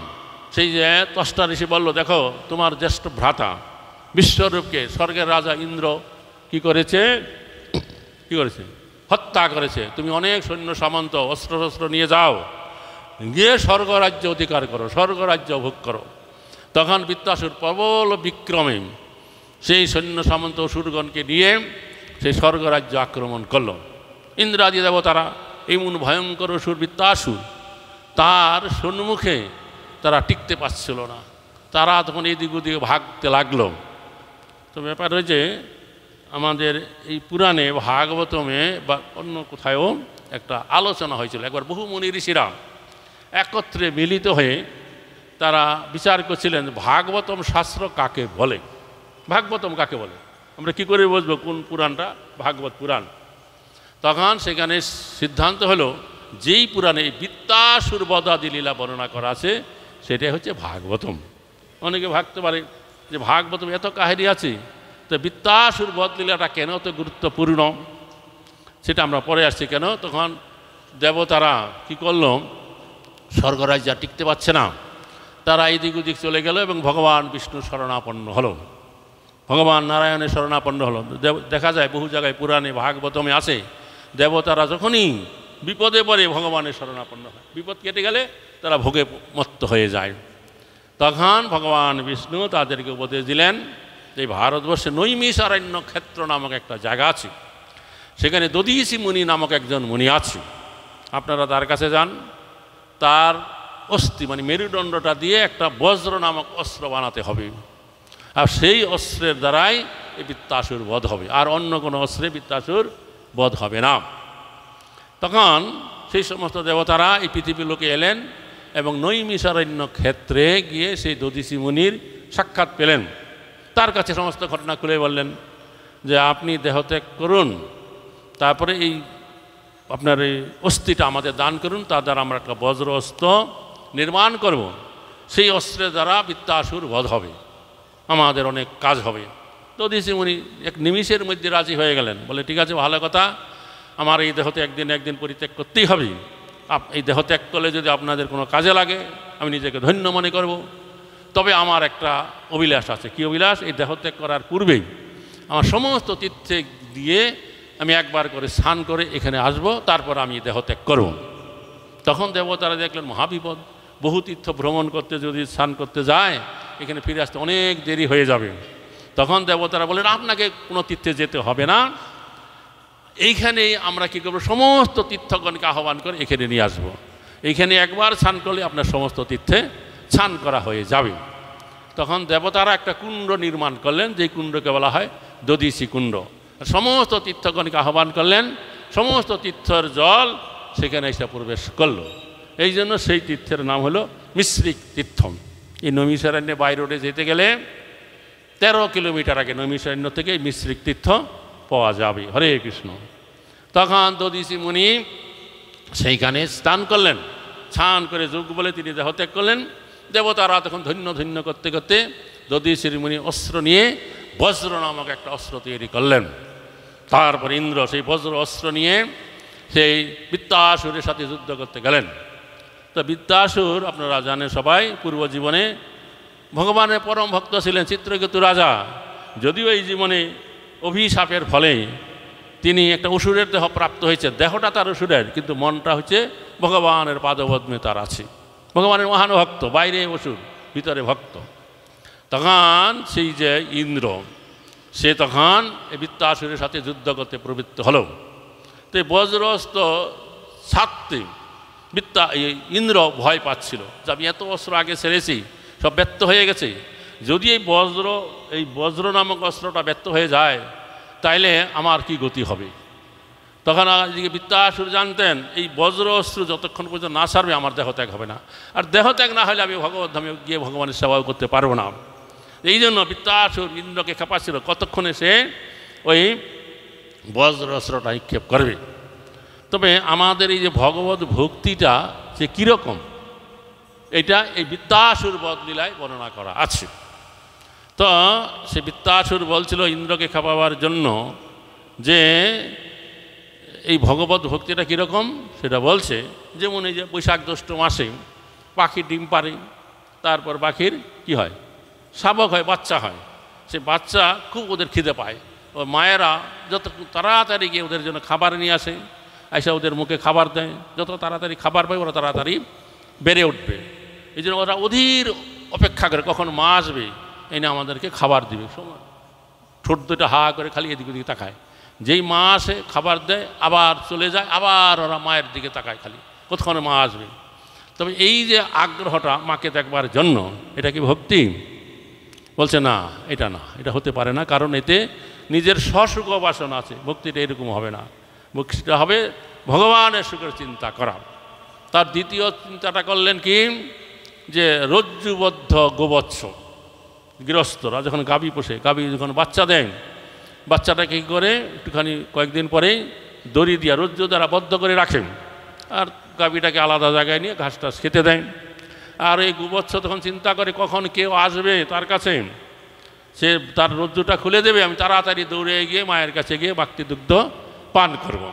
সেই যে ত্বষ্টা ঋষি বলল, দেখো তোমার জ্যেষ্ঠ ভ্রাতা বিশ্বরূপকে স্বর্গের রাজা ইন্দ্র কি করেছে, হত্যা করেছে। তুমি অনেক সৈন্য সামন্ত অস্ত্র নিয়ে যাও, গিয়ে স্বর্গরাজ্য অধিকার করো, স্বর্গরাজ্য ভোগ করো। তখন বৃত্তাসুর প্রবল বিক্রমে সেই সৈন্য সামন্ত অসুরগণকে নিয়ে সেই স্বর্গরাজ্য আক্রমণ করল। ইন্দ্রাদি দেবতারা এমন ভয়ঙ্কর অসুর বৃত্তাসুর, তার সম্মুখে তারা টিকতে পারছিল না। তারা তখন এদিক ওদিকে ভাগতে লাগলো। তো ব্যাপার হয়েছে, আমাদের এই পুরাণে ভাগবতমে বা অন্য কোথায়ও একটা আলোচনা হয়েছিল। একবার বহু মুনি ঋষিরা একত্রে মিলিত হয়ে তারা বিচার করছিলেন ভাগবতম শাস্ত্র কাকে বলে, ভাগবতম কাকে বলে, আমরা কি করে বুঝবো কোন পুরাণটা ভাগবত পুরাণ। তখন সেখানে সিদ্ধান্ত হলো যেই পুরাণে এই বৃত্তাসুর বধাদি লীলা বর্ণনা করা আছে সেটাই হচ্ছে ভাগবতম। অনেকে ভাবতে পারে যে ভাগবতম এত কাহিনী আছে, তো বৃত্তাসুর বধ লীলাটা কেন এত গুরুত্বপূর্ণ সেটা আমরা পরে আসছি। কেন তখন দেবতারা কি করল, স্বর্গরাজ্য আর টিকতে পারছে না, তারা এদিক ওদিক চলে গেল এবং ভগবান বিষ্ণুর শরণাপন্ন হলো, ভগবান নারায়ণের শরণাপন্ন হলো। দেখা যায় বহু জায়গায় পুরাণে ভাগবতমে আসে, দেবতারা যখনই বিপদে পড়ে ভগবানের শরণাপন্ন হয়, বিপদ কেটে গেলে তারা ভোগে মত্ত হয়ে যায়। তখন ভগবান বিষ্ণু তাদেরকে উপদেশ দিলেন যে ভারতবর্ষে নৈমিষারণ্য ক্ষেত্র নামক একটা জায়গা আছে, সেখানে দধীচি মুনি নামক একজন মুনি আছে। আপনারা তার কাছে যান, তার অস্থি মানে মেরুদণ্ডটা দিয়ে একটা বজ্র নামক অস্ত্র বানাতে হবে, আর সেই অস্ত্রের দ্বারাই এই বৃত্তাসুর বধ হবে, আর অন্য কোনো অস্ত্রে বৃত্তাসুর বধ হবে না। তখন সেই সমস্ত দেবতারা এই পৃথিবীর লোকে এলেন এবং নৈমিষারণ্য ক্ষেত্রে গিয়ে সেই দধীচি মুনির সাক্ষাৎ পেলেন। তার কাছে সমস্ত ঘটনা খুলে বললেন যে আপনি দেহত্যাগ করুন, তারপরে এই আপনার এই অস্থিটা আমাদের দান করুন, তার দ্বারা আমরা একটা বজ্র অস্ত্র নির্মাণ করব, সেই অস্ত্রের দ্বারা বৃত্তাসুর বধ হবে, আমাদের অনেক কাজ হবে। দধীচি মুনি এক নিমিষের মধ্যে রাজি হয়ে গেলেন, বলে ঠিক আছে, ভালো কথা, আমার এই দেহতে একদিন পরিত্যাগ করতেই হবে। এই দেহ ত্যাগ করলে যদি আপনাদের কোনো কাজে লাগে আমি নিজেকে ধন্য মনে করব। তবে আমার একটা অভিলাষ আছে। কি অভিলাষ? এই দেহ ত্যাগ করার পূর্বেই আমার সমস্ত তীর্থে দিয়ে আমি একবার করে স্নান করে এখানে আসব, তারপর আমি দেহ ত্যাগ করব। তখন দেবতারা দেখলেন মহাবিপদ, বহু তীর্থ ভ্রমণ করতে যদি স্নান করতে যায় এখানে ফিরে আসতে অনেক দেরি হয়ে যাবে। তখন দেবতারা বলেন আপনাকে কোনো তীর্থে যেতে হবে না, এইখানে আমরা কী করবো, সমস্ত তীর্থগণকে আহ্বান করে এখানে নিয়ে আসবো। এইখানে একবার স্নান করলে আপনার সমস্ত তীর্থে স্নান করা হয়ে যাবে। তখন দেবতারা একটা কুণ্ড নির্মাণ করলেন, যেই কুণ্ডকে বলা হয় দধীচি কুণ্ড। সমস্ত তীর্থগণকে আহ্বান করলেন, সমস্ত তীর্থের জল সেখানে এসে প্রবেশ করলো। এই জন্য সেই তীর্থের নাম হলো মিশ্রিক তীর্থ। এই নৈমিষারণ্যে বাই রোডে যেতে গেলে 13 কিলোমিটার আগে নৈমিষারণ্য থেকে মিশ্রিক তীর্থ পাওয়া যাবে। হরে কৃষ্ণ। তখন দধীচি মুনি সেইখানে স্নান করলেন, স্নান করে যোগ বলে তিনি দেহত্যাগ করলেন। দেবতারা তখন ধন্য ধন্য করতে করতে দধীচি মুনি অস্ত্র নিয়ে বজ্র নামক একটা অস্ত্র তৈরি করলেন। তারপর ইন্দ্র সেই বজ্র অস্ত্র নিয়ে সেই বৃত্তাসুরের সাথে যুদ্ধ করতে গেলেন। তো বৃত্তাসুর আপনারা জানেন সবাই, পূর্ব জীবনে ভগবানের পরম ভক্ত ছিলেন, চিত্রকেতু রাজা। যদিও এই জীবনে অভিশাপের ফলে তিনি একটা অসুরের দেহ প্রাপ্ত হয়েছে, দেহটা তার অসুরের, কিন্তু মনটা হচ্ছে ভগবানের পাদপদ্মে তার আছে। ভগবানের মহান ভক্ত, বাইরে অসুর, ভিতরে ভক্ত। তখন সেই যে ইন্দ্র সে তখন এই বৃত্তাসুরের সাথে যুদ্ধ করতে প্রবৃত্ত হলো। তো এই বজ্রস্ত্র ছাড়তে ইন্দ্র ভয় পাচ্ছিল যে আমি এত অস্ত্র আগে ছেড়েছি, সব ব্যর্থ হয়ে গেছে, যদি এই বজ্র নামক অস্ত্রটা ব্যর্থ হয়ে যায় তাইলে আমার কি গতি হবে। তখন এদিকে বৃত্তাসুর জানতেন এই বজ্র অস্ত্র যতক্ষণ পর্যন্ত না ছাড়বে আমার দেহত্যাগ হবে না, আর দেহত্যাগ না হলে আমি ভগবত ধামে গিয়ে ভগবানের সেবাও করতে পারবো না। এই জন্য বৃত্তাসুর ইন্দ্রকে খেপাচ্ছিল কতক্ষণে সে ওই বজ্র অস্ত্রটা নিক্ষেপ করবে। তবে আমাদের এই যে ভগবত ভক্তিটা যে কীরকম এটা এই বৃত্তাসুর বধলীলায় বর্ণনা করা আছে। তো সে বৃত্তাসুর বলছিল ইন্দ্রকে খেপাবার জন্য যে এই ভগবত ভক্তিটা কীরকম সেটা বলছে। যেমন এই যে বৈশাখ জ্যৈষ্ঠ মাসে পাখি ডিম পারে, তারপর পাখির কি হয়, শাবক হয়, বাচ্চা হয়। সে বাচ্চা খুব ওদের খিদে পায়, ও মায়েরা যত তাড়াতাড়ি গিয়ে ওদের জন্য খাবার নিয়ে আসে, এসে ওদের মুখে খাবার দেয়। যত তাড়াতাড়ি খাবার পায় ওরা তাড়াতাড়ি বেড়ে উঠবে। এই জন্য ওরা অধীর অপেক্ষা করে কখন মা আসবে, এনে আমাদেরকে খাবার দিবে। সময় ঠোঁট দুটো হা করে খালি এদিকে ওদিকে তাকায়। যেই মা আসে খাবার দেয় আবার চলে যায়, আবার ওরা মায়ের দিকে তাকায় খালি কতক্ষণে মা আসবে। তবে এই যে আগ্রহটা মাকে দেখবার জন্য, এটা কি ভক্তি? বলছে না, এটা না, এটা হতে পারে না, কারণ এতে নিজের স্বসুখ বাসনা আছে। ভক্তিটা এরকম হবে না, ভক্তিটা হবে ভগবানের সুখের চিন্তা করা। তার দ্বিতীয় চিন্তাটা করলেন কি, যে রজ্জুবদ্ধ গোবৎস গৃহস্থরা যখন গাভী পোষে, গাভী যখন বাচ্চা দেন, বাচ্চাটাকে কী করে একটুখানি কয়েকদিন পরেই দড়ি দিয়া রজ্জু দ্বারা বদ্ধ করে রাখেন, আর গাভীটাকে আলাদা জায়গায় নিয়ে ঘাস টাস খেতে দেন। আর এই গোবৎস তখন চিন্তা করে কখন কেউ আসবে তার কাছে, সে তার রজ্জুটা খুলে দেবে, আমি তাড়াতাড়ি দৌড়ে গিয়ে মায়ের কাছে গিয়ে বাক্তি দুগ্ধ পান করব।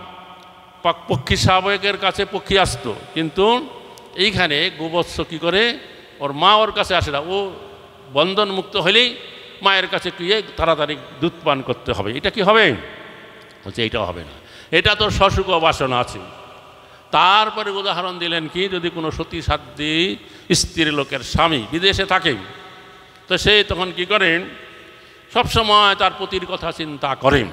পক্ষী শাবকের কাছে পক্ষী আসতো, কিন্তু এইখানে গোবৎস কী করে, ওর মা ওর কাছে আসে না, ও বন্ধন মুক্ত হলেই মায়ের কাছে গিয়ে তাড়াতাড়ি দুধ পান করতে হবে। এটা কি হবে? বলছে এইটাও হবে না, এটা তোর স্বসুখ বাসনা আছে। তারপরে উদাহরণ দিলেন কি, যদি কোনো সতী সাধ্বী স্ত্রী লোকের স্বামী বিদেশে থাকে, তো সে তখন কি করেন, সবসময় তার পতির কথা চিন্তা করেন,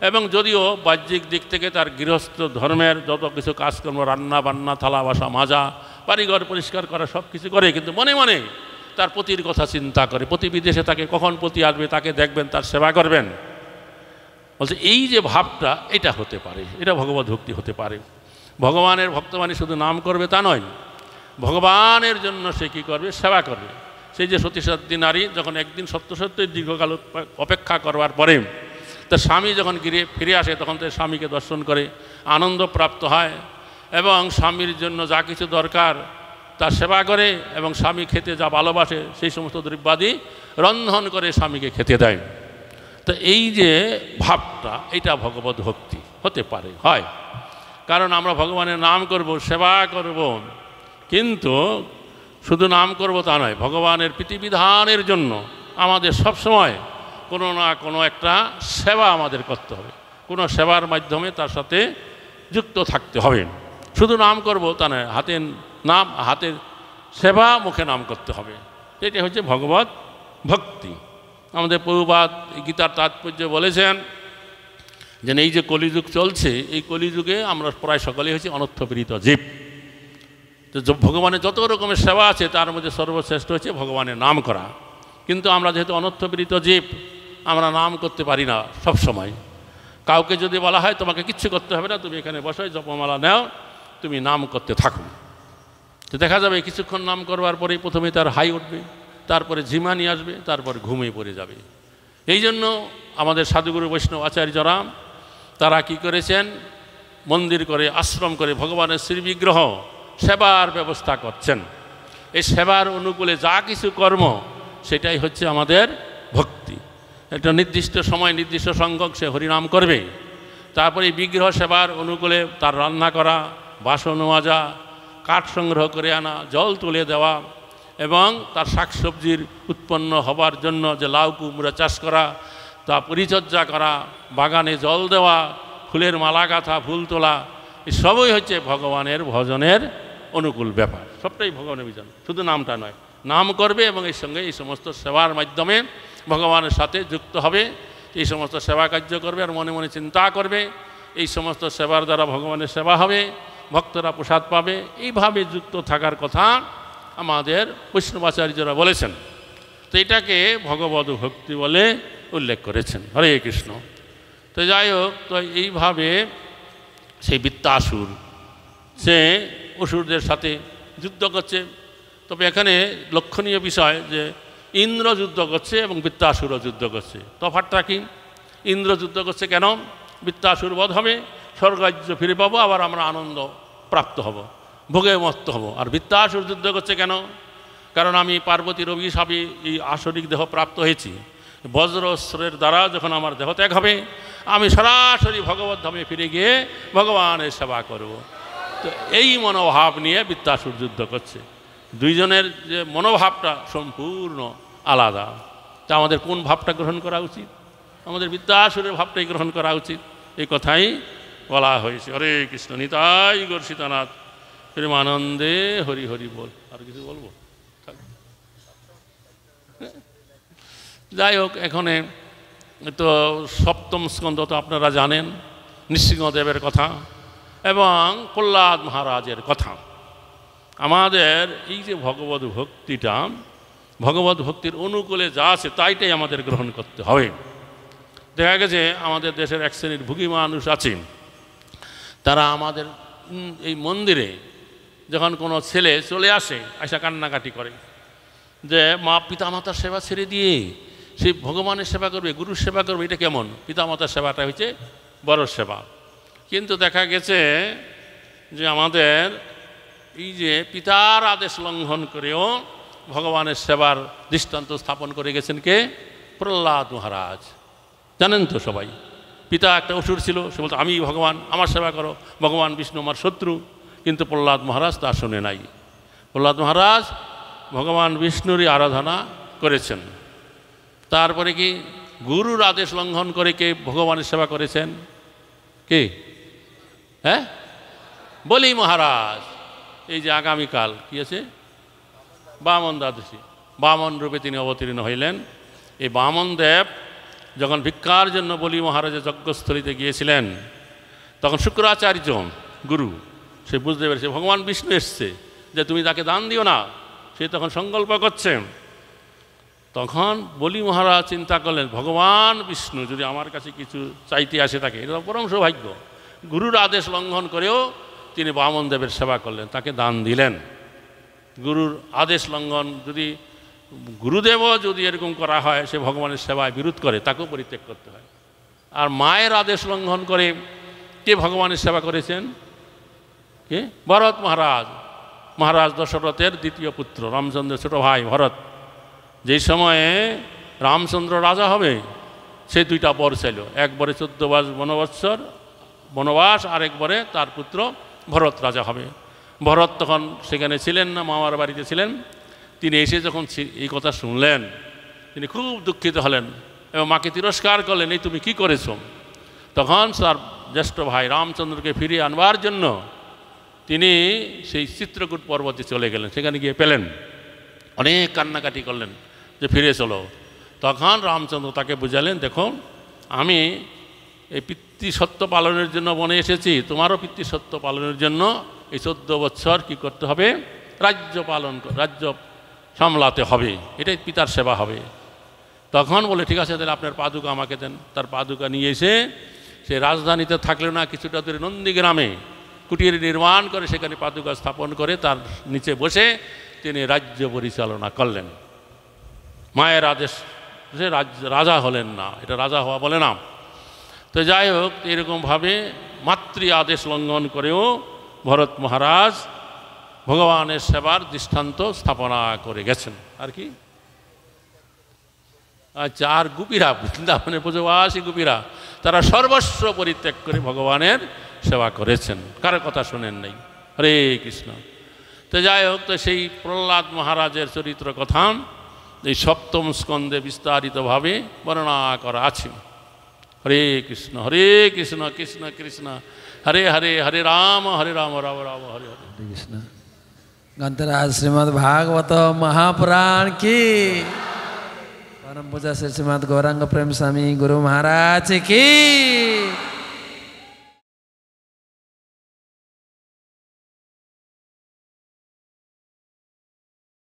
এবং যদিও বাহ্যিক দিক থেকে তার গৃহস্থ ধর্মের যত কিছু কাজকর্ম, রান্না বান্না, থালা বাসা মাজা, বাড়িঘর পরিষ্কার করা সব কিছু করে, কিন্তু মনে মনে তার পতির কথা চিন্তা করে। পতি বিদেশে তাকে কখন পতি আসবে, তাকে দেখবেন, তার সেবা করবেন। বলছে এই যে ভাবটা, এটা হতে পারে, এটা ভগবত ভক্তি হতে পারে। ভগবানের ভক্ত মানে শুধু নাম করবে তা নয়, ভগবানের জন্য সে কী করবে, সেবা করবে। সেই যে সতীসাধ্বী নারী যখন একদিন সত্যই দীর্ঘকাল অপেক্ষা করবার পরে তার স্বামী যখন ফিরে আসে, তখন তার স্বামীকে দর্শন করে আনন্দ প্রাপ্ত হয়, এবং স্বামীর জন্য যা কিছু দরকার তার সেবা করে, এবং স্বামী খেতে যা ভালোবাসে সেই সমস্ত দ্রব্যাদি রন্ধন করে স্বামীকে খেতে দেয়। তো এই যে ভাবটা, এটা ভগবত ভক্তি হতে পারে, হয়। কারণ আমরা ভগবানের নাম করব, সেবা করব, কিন্তু শুধু নাম করব তা নয়, ভগবানের প্রীতিবিধানের জন্য আমাদের সবসময় কোনো না কোনো একটা সেবা আমাদের করতে হবে, কোনো সেবার মাধ্যমে তার সাথে যুক্ত থাকতে হবে। শুধু নাম করব তা নয়, হাতের সেবা, মুখে নাম করতে হবে। এটি হচ্ছে ভগবত ভক্তি। আমাদের প্রভুপাদ গীতার তাৎপর্য বলেছেন যে এই যে কলিযুগ চলছে, এই কলিযুগে আমরা প্রায় সকলেই হচ্ছে অনর্থপ্রীত জীব। তো ভগবানের যত রকমের সেবা আছে তার মধ্যে সর্বশ্রেষ্ঠ হচ্ছে ভগবানের নাম করা। কিন্তু আমরা যেহেতু অনর্থপ্রীত জীব, আমরা নাম করতে পারি না সব সময়। কাউকে যদি বলা হয় তোমাকে কিচ্ছু করতে হবে না, তুমি এখানে বসো, জপমালা নাও, তুমি নাম করতে থাকো, তো দেখা যাবে কিছুক্ষণ নাম করবার পরেই প্রথমে তার হাই উঠবে, তারপরে ঝিমানি আসবে, তারপরে ঘুমিয়ে পড়ে যাবে। এই জন্য আমাদের সাধুগুরু বৈষ্ণব আচার্যরা তারা কি করেছেন, মন্দির করে, আশ্রম করে ভগবানের শ্রীবিগ্রহ সেবার ব্যবস্থা করছেন। এই সেবার অনুকূলে যা কিছু কর্ম, সেটাই হচ্ছে আমাদের ভক্তি। একটা নির্দিষ্ট সময় নির্দিষ্ট সংখ্যক সে হরিনাম করবে, তারপরে বিগ্রহ সেবার অনুকূলে তার রান্না করা, বাসন মাজা, কাঠ সংগ্রহ করে আনা, জল তুলে দেওয়া, এবং তার শাকসবজির উৎপন্ন হবার জন্য যে লাউ কুমড়া চাষ করা, তা পরিচর্যা করা, বাগানে জল দেওয়া, ফুলের মালা গাঁথা, ফুল তোলা, এই সবই হচ্ছে ভগবানের ভজনের অনুকূল ব্যাপার। সবটাই ভগবানের বিধান, শুধু নামটা নয়। নাম করবে এবং এর সঙ্গে এই সমস্ত সেবার মাধ্যমে ভগবানের সাথে যুক্ত হবে, এই সমস্ত সেবা কার্য করবে আর মনে মনে চিন্তা করবে, এই সমস্ত সেবার দ্বারা ভগবানের সেবা হবে, ভক্তরা প্রসাদ পাবে। এইভাবে যুক্ত থাকার কথা আমাদের বৈষ্ণবাচার্যরা বলেছেন। তো এটাকে ভগবদ ভক্তি বলে উল্লেখ করেছেন। হরে কৃষ্ণ। তো যাই হোক, তো এইভাবে সেই বৃত্তাসুর সে অসুরদের সাথে যুদ্ধ করছে। তবে এখানে লক্ষণীয় বিষয় যে ইন্দ্র যুদ্ধ করছে এবং বৃত্তাসুরও যুদ্ধ করছে। তফাৎটা কি? ইন্দ্র যুদ্ধ করছে কেন? বৃত্তাসুর বধ হবে, স্বর্গরাজ্য ফিরে পাবো, আবার আমরা আনন্দ প্রাপ্ত হব, ভোগে মত্ত হব। আর বৃত্তাসুর যুদ্ধ করছে কেন? কারণ আমি পার্বতীর অভিশাপে এই আসরিক দেহ প্রাপ্ত হয়েছি, বজ্র অস্ত্রের দ্বারা যখন আমার দেহ ত্যাগ হবে আমি সরাসরি ভগবত ধামে ফিরে গিয়ে ভগবানের সেবা করব। তো এই মনোভাব নিয়ে বৃত্তাসুর যুদ্ধ করছে। দুইজনের যে মনোভাবটা সম্পূর্ণ আলাদা। তা আমাদের কোন ভাবটা গ্রহণ করা উচিত? আমাদের বৃত্তাসুরের ভাবটাই গ্রহণ করা উচিত, এই কথাই বলা হয়েছে। হরে কৃষ্ণ। নিতাই গৌর সীতানাথ প্রেমানন্দে হরি হরি বল। আর কিছু বলবো? যাই হোক, এখানে তো সপ্তম স্কন্ধ তো আপনারা জানেন, নৃসিংহদেবের কথা এবং প্রহ্লাদ মহারাজের কথা। আমাদের এই যে ভগবত ভক্তিটা, ভগবত ভক্তির অনুকূলে যা আছে তাইটাই আমাদের গ্রহণ করতে হবে। দেখা গেছে আমাদের দেশের এক শ্রেণীর ভুগী মানুষ আছেন, তারা আমাদের এই মন্দিরে যখন কোনো ছেলে চলে আসে, আশা কান্নাকাটি করে যে মা পিতামাতার সেবা ছেড়ে দিয়ে সে ভগবানের সেবা করবে, গুরুর সেবা করবে। এটা কেমন? পিতামাতার সেবাটা হচ্ছে বড় সেবা। কিন্তু দেখা গেছে যে আমাদের এই যে পিতার আদেশ লঙ্ঘন করেও ভগবানের সেবার দৃষ্টান্ত স্থাপন করে গেছেন কে? প্রহ্লাদ মহারাজ। জানেন তো সবাই, পিতা একটা অসুর ছিল, সে বলতো আমি ভগবান, আমার সেবা করো, ভগবান বিষ্ণু আমার শত্রু। কিন্তু প্রহ্লাদ মহারাজ তা শুনে নাই। প্রহ্লাদ মহারাজ ভগবান বিষ্ণুরই আরাধনা করেছেন। তারপরে কি গুরুর আদেশ লঙ্ঘন করে কে ভগবানের সেবা করেছেন? কে? হ্যাঁ, বলি মহারাজ। এই যে আগামীকাল কি আছে? বামন দ্বাদশী। বামন রূপে তিনি অবতীর্ণ হইলেন। এই বামন দেব যখন ভিক্ষার জন্য বলি মহারাজের যজ্ঞস্থলিতে গিয়েছিলেন, তখন শুক্রাচার্য গুরু সে বুঝতে পেরেছে ভগবান বিষ্ণু এসছে, যে তুমি তাকে দান দিও না। সে তখন সংকল্প করছে। তখন বলি মহারাজ চিন্তা করলেন, ভগবান বিষ্ণু যদি আমার কাছে কিছু চাইতে আসে থাকে, এটা পরম সৌভাগ্য। গুরুর আদেশ লঙ্ঘন করেও তিনি বামন দেবের সেবা করলেন, তাকে দান দিলেন। গুরুর আদেশ লঙ্ঘন যদি গুরুদেবও যদি এরকম করা হয়, সে ভগবানের সেবায় বিরোধ করে, তাকেও পরিত্যাগ করতে হয়। আর মায়ের আদেশ লঙ্ঘন করে কে ভগবানের সেবা করেছেন? কে? ভরত মহারাজ। মহারাজ দশরথের দ্বিতীয় পুত্র, রামচন্দ্রের ছোট ভাই ভরত। যেই সময়ে রামচন্দ্র রাজা হবে, সে দুইটা বর ছিল। একবারে 14 বনবৎসর বনবাস, আরেকবারে তার পুত্র ভরত রাজা হবে। ভরত তখন সেখানে ছিলেন না, মামার বাড়িতে ছিলেন। তিনি এসে যখন এই কথা শুনলেন, তিনি খুব দুঃখিত হলেন এবং মাকে তিরস্কার করলেন, এই তুমি কি করেছ? তখন তার জ্যেষ্ঠ ভাই রামচন্দ্রকে ফিরিয়ে আনবার জন্য তিনি সেই চিত্রকূট পর্বতে চলে গেলেন। সেখানে গিয়ে পেলেন, অনেক কান্নাকাটি করলেন যে ফিরে চলো। তখন রামচন্দ্র তাকে বুঝালেন, দেখো আমি এই পিতৃসত্য পালনের জন্য বনে এসেছি, তোমারও পিতৃসত্য পালনের জন্য এই 14 বছর কি করতে হবে? রাজ্য পালন, রাজ্য সামলাতে হবে, এটাই পিতার সেবা হবে। তখন বলে ঠিক আছে, তাহলে আপনার পাদুকা আমাকে দেন। তার পাদুকা নিয়ে এসে সে রাজধানীতে থাকলেও না, কিছুটা দূরে নন্দীগ্রামে কুটির নির্মাণ করে সেখানে পাদুকা স্থাপন করে তার নিচে বসে তিনি রাজ্য পরিচালনা করলেন। মায়ের আদেশ, সে রাজা হলেন না, এটা রাজা হওয়া বলে না। তো যাই হোক, এরকমভাবে মাতৃ আদেশ লঙ্ঘন করেও ভরত মহারাজ ভগবানের সেবার দৃষ্টান্ত স্থাপনা করে গেছেন। আর কি? আচ্ছা, আর গোপীরা, বৃন্দাবনের ব্রজবাসী গোপীরা, তারা সর্বস্ব পরিত্যাগ করে ভগবানের সেবা করেছেন, কারো কথা শোনেন নাই। হরে কৃষ্ণ। তো যাই হোক, তো সেই প্রহ্লাদ মহারাজের চরিত্র কথা এই সপ্তম স্কন্ধে বিস্তারিতভাবে বর্ণনা করা আছে। হরে কৃষ্ণ কৃষ্ণ কৃষ্ণ হরে হরে, হরে রাম রাম রাম হরে হরে। কৃষ্ণ। ग्रंथराज श्रीमद् भागवत महापुराण की, परम पूजा श्री श्रीमद् गौरांग प्रेम स्वामी गुरु महाराज की।